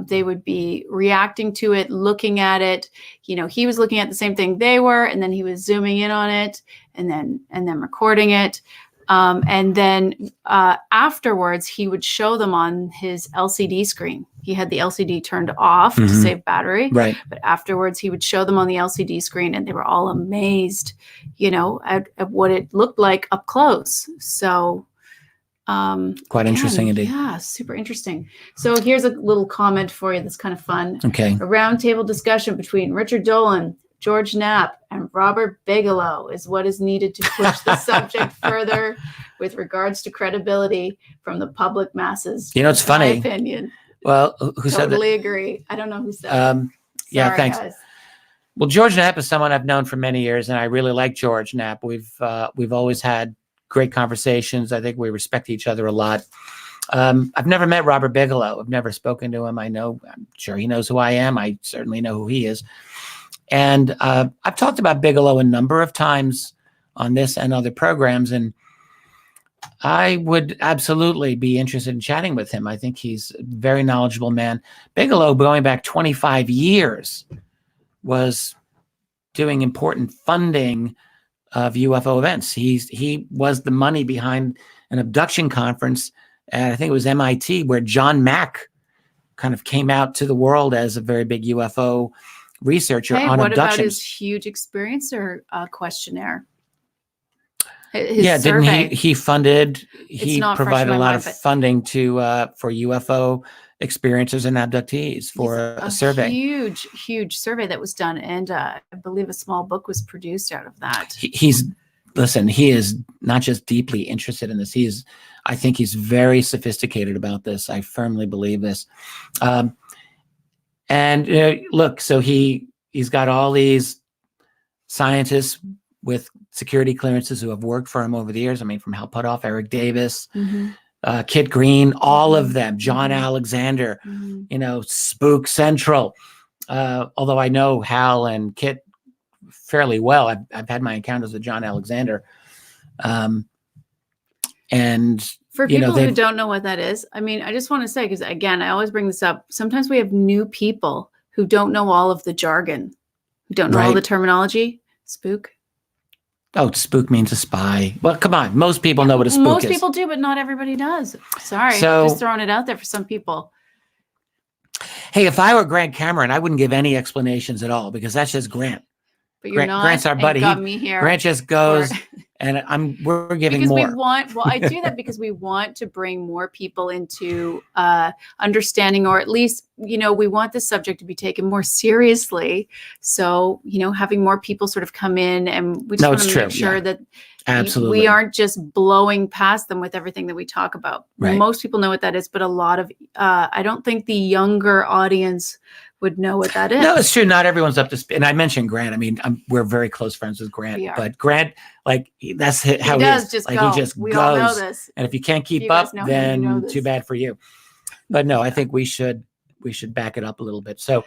They would be reacting to it, looking at it. He was looking at the same thing they were, and then he was zooming in on it, and then recording it. And then afterwards, he would show them on his LCD screen. He had the LCD turned off to save battery. Right. But afterwards, he would show them on the LCD screen, and they were all amazed, at what it looked like up close. So quite interesting indeed. Yeah, super interesting. So here's a little comment for you that's kind of fun. Okay. A roundtable discussion between Richard Dolan, George Knapp, and Robert Bigelow is what is needed to push the subject further with regards to credibility from the public masses. It's funny. My opinion. Well, who said that? Totally agree. I don't know who said it. Yeah, Sorry, thanks. Guys. Well, George Knapp is someone I've known for many years, and I really like George Knapp. We've always had great conversations. I think we respect each other a lot. I've never met Robert Bigelow. I've never spoken to him. I'm sure he knows who I am. I certainly know who he is. And I've talked about Bigelow a number of times on this and other programs, and I would absolutely be interested in chatting with him. I think he's a very knowledgeable man. Bigelow, going back 25 years, was doing important funding of UFO events. He was the money behind an abduction conference at, I think it was MIT, where John Mack kind of came out to the world as a very big UFO researcher on what abductions. About his huge experience or questionnaire? Didn't he funded, he provided a lot of funding to for UFO experiencers and abductees for a survey. Huge survey that was done, and I believe a small book was produced out of that. He is not just deeply interested in this. I think he's very sophisticated about this. I firmly believe this. And look, so he's got all these scientists with security clearances who have worked for him over the years. I mean, from Hal Puthoff, Eric Davis, Kit Green, all of them, John Alexander, Spook Central. Although I know Hal and Kit fairly well. I've had my encounters with John Alexander. And for people who don't know what that is, I mean, I just want to say, because again, I always bring this up. Sometimes we have new people who don't know all of the jargon, who don't know all the terminology. Spook. Oh, spook means a spy. Well, come on. Most people know what a spook is. Most people do, but not everybody does. Sorry. Just throwing it out there for some people. Hey, if I were Grant Cameron, I wouldn't give any explanations at all, because that's just Grant. But you're not. Grant's our buddy. Got me here. Grant just goes, and we're giving because more. I do that because we want to bring more people into understanding, or at least, we want this subject to be taken more seriously. So, having more people sort of come in, and we just want to make sure that absolutely we aren't just blowing past them with everything that we talk about. Right. Most people know what that is, but a lot of, I don't think the younger audience would know what that is. No, it's true. Not everyone's up to speed. And I mentioned Grant. I mean, we're very close friends with Grant, but Grant, that's how he is. Just like go. He just we goes. All know this. And if you can't keep up, then too bad for you. But no, I think we should back it up a little bit. So,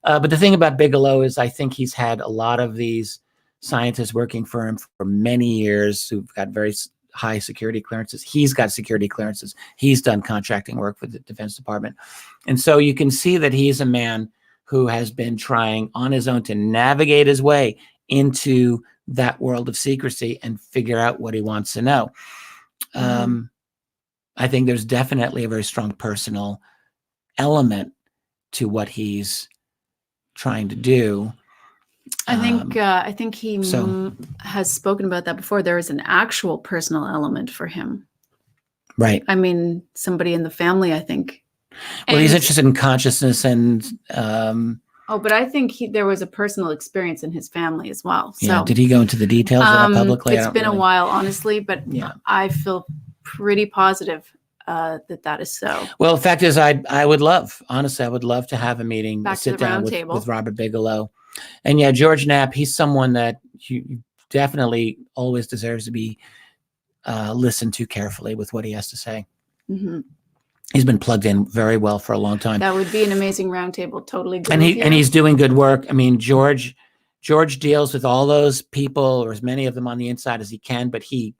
but the thing about Bigelow is, I think he's had a lot of these scientists working for him for many years who've got very high security clearances. He's got security clearances. He's done contracting work for the Defense Department. And so you can see that he's a man who has been trying on his own to navigate his way into that world of secrecy and figure out what he wants to know. I think there's definitely a very strong personal element to what he's trying to do. I think he has spoken about that before. There is an actual personal element for him. Right. I mean, somebody in the family, I think. Well, he's interested in consciousness and. But I think there was a personal experience in his family as well. So, yeah. Did he go into the details of that publicly? It's been a while, honestly, but I feel pretty positive that is so. Well, the fact is, I would love to have a meeting, sit down with Robert Bigelow. And yeah, George Knapp, he's someone that you definitely always deserves to be listened to carefully with what he has to say. Mm-hmm. He's been plugged in very well for a long time. That would be an amazing roundtable. Totally good. And he's doing good work. I mean, George deals with all those people, or as many of them on the inside as he can, but he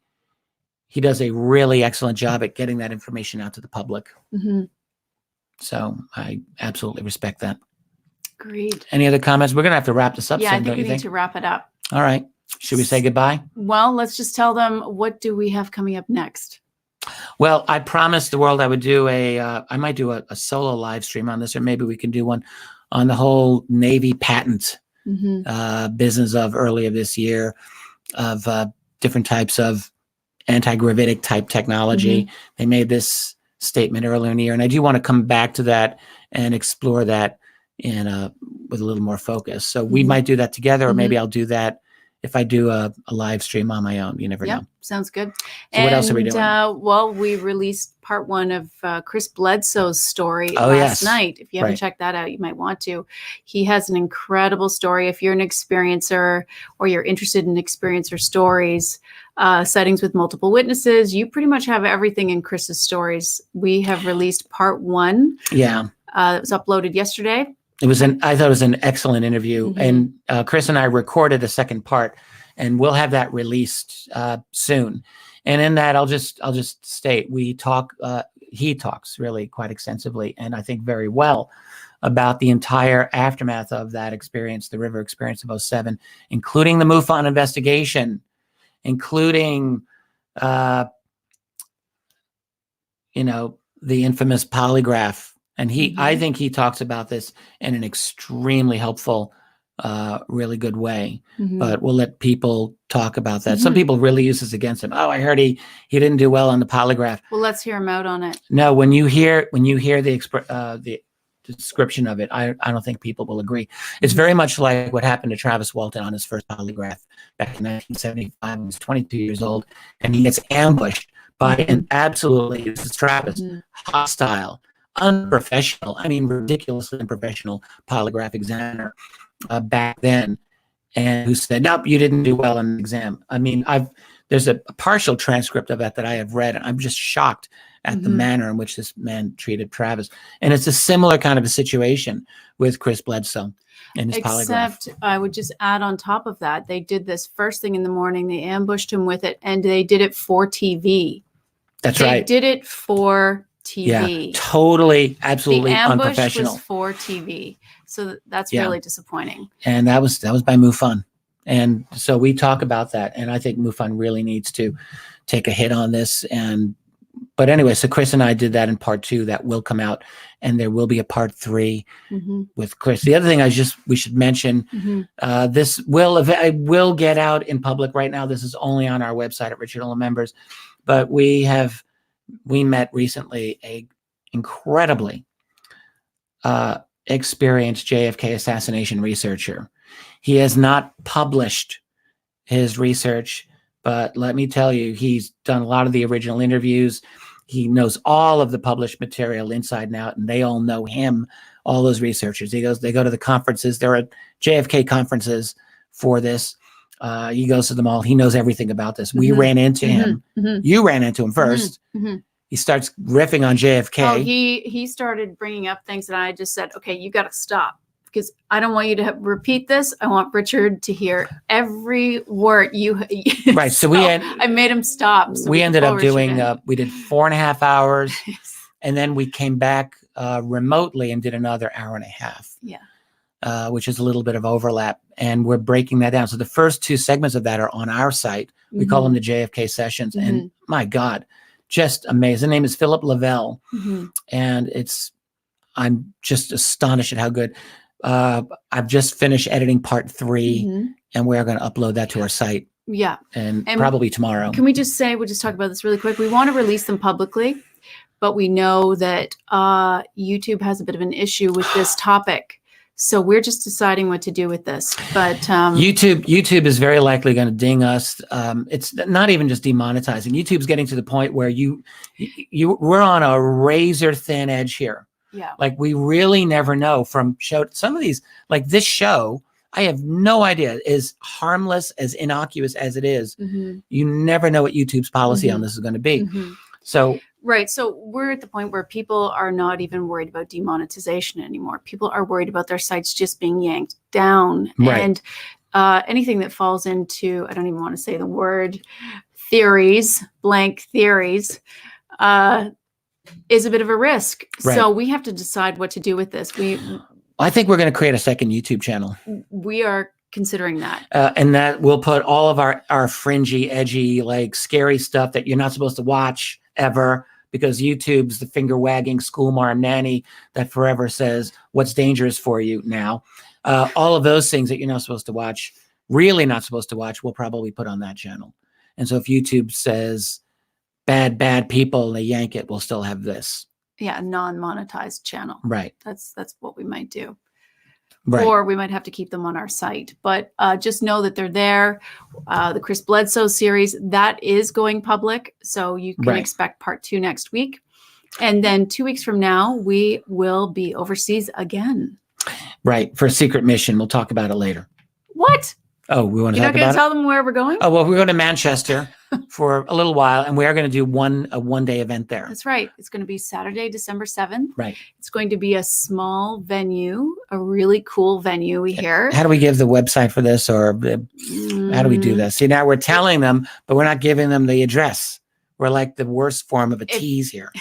does a really excellent job at getting that information out to the public. Mm-hmm. So I absolutely respect that. Great. Any other comments? We're going to have to wrap this up soon, I think we need to wrap it up. All right. Should we say goodbye? Well, let's just tell them, what do we have coming up next? Well, I promised the world I would do I might do a solo live stream on this, or maybe we can do one on the whole Navy patent business of earlier this year of different types of anti-gravitic type technology. Mm-hmm. They made this statement earlier in the year, and I do want to come back to that and explore that with a little more focus. So we might do that together, or maybe I'll do that if I do a live stream on my own. You never know. Sounds good. So what else are we doing? Well, we released part 1 of Chris Bledsoe's story last night. If you haven't checked that out, you might want to. He has an incredible story. If you're an experiencer or you're interested in experiencer stories, sightings with multiple witnesses, you pretty much have everything in Chris's stories. We have released part 1. Yeah. It was uploaded yesterday. I thought it was an excellent interview, and Chris and I recorded a second part, and we'll have that released soon. And in that, I'll just state he talks really quite extensively, and I think very well, about the entire aftermath of that experience, the river experience of 07, including the MUFON investigation, including the infamous polygraph. And I think he talks about this in an extremely helpful, really good way. But we'll let people talk about that. Some people really use this against him. Oh, I heard he didn't do well on the polygraph. Well, let's hear him out on it. No, when you hear the description of it, I don't think people will agree. It's very much like what happened to Travis Walton on his first polygraph back in 1975. He was 22 years old, and he gets ambushed by an absolutely, this is Travis, hostile, unprofessional, ridiculously unprofessional polygraph examiner back then, and who said, nope, you didn't do well on the exam. There's a partial transcript of that I have read, and I'm just shocked at the manner in which this man treated Travis. And it's a similar kind of a situation with Chris Bledsoe and his polygraph. Except I would just add on top of that, they did this first thing in the morning, they ambushed him with it, and they did it for TV. That's right. They did it for TV. Yeah, totally, absolutely unprofessional. The ambush was for TV, so that's really disappointing. And that was by MUFON, and so we talk about that. And I think MUFON really needs to take a hit on this. But anyway, so Chris and I did that in part 2 that will come out, and there will be a part 3 with Chris. The other thing we should mention, this will get out in public right now. This is only on our website at Richard Dolan Members, but we met recently a incredibly experienced JFK assassination researcher. He has not published his research, but let me tell you, he's done a lot of the original interviews. He knows all of the published material inside and out, and they all know him, all those researchers. They go to the conferences. There are JFK conferences for this. He goes to them all. He knows everything about this. We ran into him. You ran into him first. He starts riffing on JFK. Oh, he started bringing up things, and I just said, okay, you got to stop, because I don't want you to repeat this. I want Richard to hear every word you. Right. So I made him stop. So we ended up doing. We did 4.5 hours, and then we came back remotely and did another hour and a half. Yeah. Which is a little bit of overlap, and we're breaking that down. So the first 2 segments of that are on our site. We call them the JFK sessions, and my God, just amazing. His name is Philip Lavelle, and I'm just astonished at how good. I've just finished editing part 3, and we're going to upload that to our site. Yeah. And probably tomorrow. Can we just say, we'll just talk about this really quick. We want to release them publicly, but we know that YouTube has a bit of an issue with this topic. So we're just deciding what to do with this. But YouTube is very likely going to ding us. It's not even just demonetizing. YouTube's getting to the point where we're on a razor thin edge here. Yeah. Like, we really never know from some of these, like this show, I have no idea, as harmless, as innocuous as it is. You never know what YouTube's policy on this is going to be. So right. So we're at the point where people are not even worried about demonetization anymore. People are worried about their sites just being yanked down. Right. And anything that falls into, I don't even want to say the word, blank theories, is a bit of a risk. Right. So we have to decide what to do with this. I think we're going to create a second YouTube channel. We are considering that. And that we'll put all of our fringy, edgy, like scary stuff that you're not supposed to watch ever, because YouTube's the finger wagging school marm nanny that forever says what's dangerous for you now. All of those things that you're not supposed to watch, really not supposed to watch, we'll probably put on that channel. And so if YouTube says bad people, they yank it, we'll still have this. Yeah, a non-monetized channel. Right. That's what we might do. Right. or we might have to keep them on our site. But just know that they're there. The Chris Bledsoe series, that is going public. So you can expect part 2 next week. And then 2 weeks from now, we will be overseas again. Right. For a secret mission. We'll talk about it later. What? Oh, we want to You're talk not going about to tell them where we're going? Oh, well, we're going to Manchester for a little while, and we are going to do a one-day event there. That's right. It's going to be Saturday, December 7th. Right. It's going to be a small venue, a really cool venue, we hear. How do we give the website for this, or how do we do this? See, now we're telling them, but we're not giving them the address. We're like the worst form of a tease here.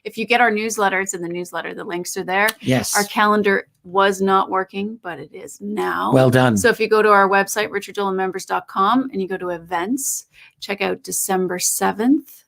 If you get our newsletter, it's in the newsletter. The links are there. Yes. Our calendar was not working, but it is now. Well done. So if you go to our website, richarddolanmembers.com, and you go to events, check out December 7th.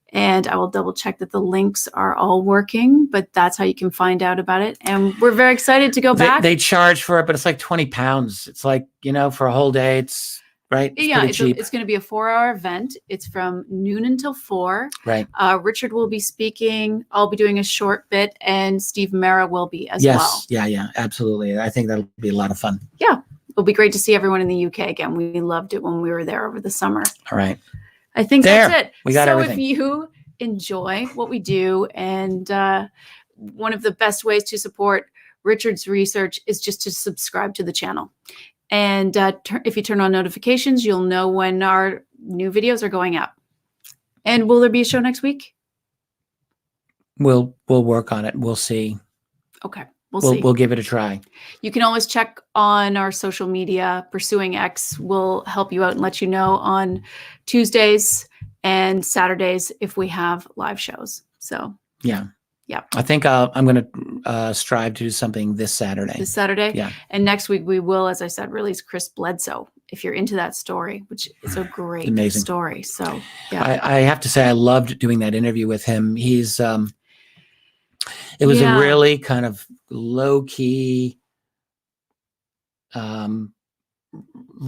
And I will double check that the links are all working, but that's how you can find out about it. And we're very excited to go back. They charge for it, but it's like £20. It's like, for a whole day, it's right. It's it's going to be a 4-hour event. It's from noon until 4. Right. Richard will be speaking. I'll be doing a short bit, and Steve Mera will be as well. Yeah, absolutely. I think that'll be a lot of fun. Yeah. It'll be great to see everyone in the UK again. We loved it when we were there over the summer. All right. I think that's it. We got everything. If you enjoy what we do, and one of the best ways to support Richard's research is just to subscribe to the channel. And if you turn on notifications, you'll know when our new videos are going up. And will there be a show next week? We'll work on it. We'll see. Okay. We'll see. We'll give it a try. You can always check on our social media. Pursuing X will help you out and let you know on Tuesdays and Saturdays if we have live shows. So yeah. Yeah. I think I'm going to strive to do something this Saturday. This Saturday? Yeah. And next week we will, as I said, release Chris Bledsoe, if you're into that story, which is a great story. So yeah. I have to say I loved doing that interview with him. He's it was a really kind of low-key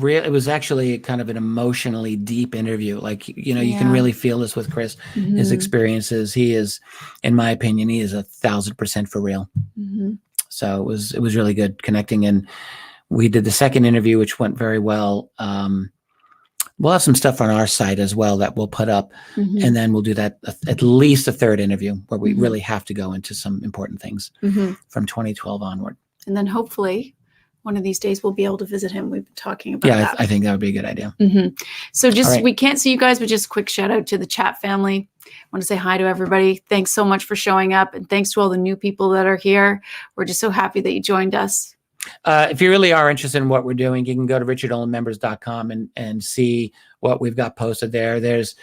it was actually kind of an emotionally deep interview. Like, you can really feel this with Chris. Mm-hmm. His experiences. He is, in my opinion, he is 1,000% for real. Mm-hmm. So it was really good connecting. And we did the second interview, which went very well. We'll have some stuff on our site as well that we'll put up. Mm-hmm. And then we'll do that at least a third interview where we really have to go into some important things from 2012 onward. And then hopefully one of these days we'll be able to visit him. We've been talking about that. I think that would be a good idea. Mm-hmm. So we can't see you guys, but just a quick shout out to the chat family. I want to say hi to everybody. Thanks so much for showing up. And thanks to all the new people that are here. We're just so happy that you joined us. If you really are interested in what we're doing, you can go to richarddolanmembers.com and see what we've got posted there. There's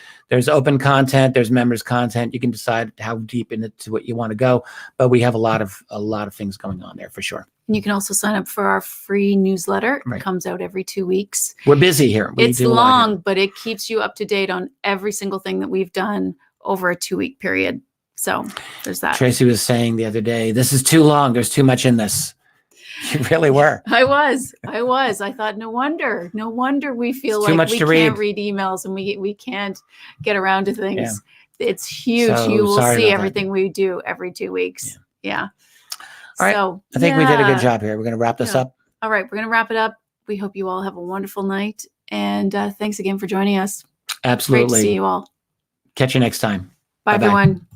open content, there's members content. You can decide how deep into what you want to go, but we have a lot of things going on there for sure. And you can also sign up for our free newsletter. Right. It comes out every 2 weeks. We're busy here. It's long, but it keeps you up to date on every single thing that we've done over a 2-week period. So there's that. Tracy was saying the other day, this is too long. There's too much in this. You really were. I was. I thought, no wonder we feel like we can't read emails and we can't get around to things. Yeah. It's huge. So, you will see everything we do every 2 weeks. Yeah. All right. So, I think we did a good job here. We're going to wrap this up. All right. We're going to wrap it up. We hope you all have a wonderful night. And thanks again for joining us. Absolutely. Great to see you all. Catch you next time. Bye, everyone.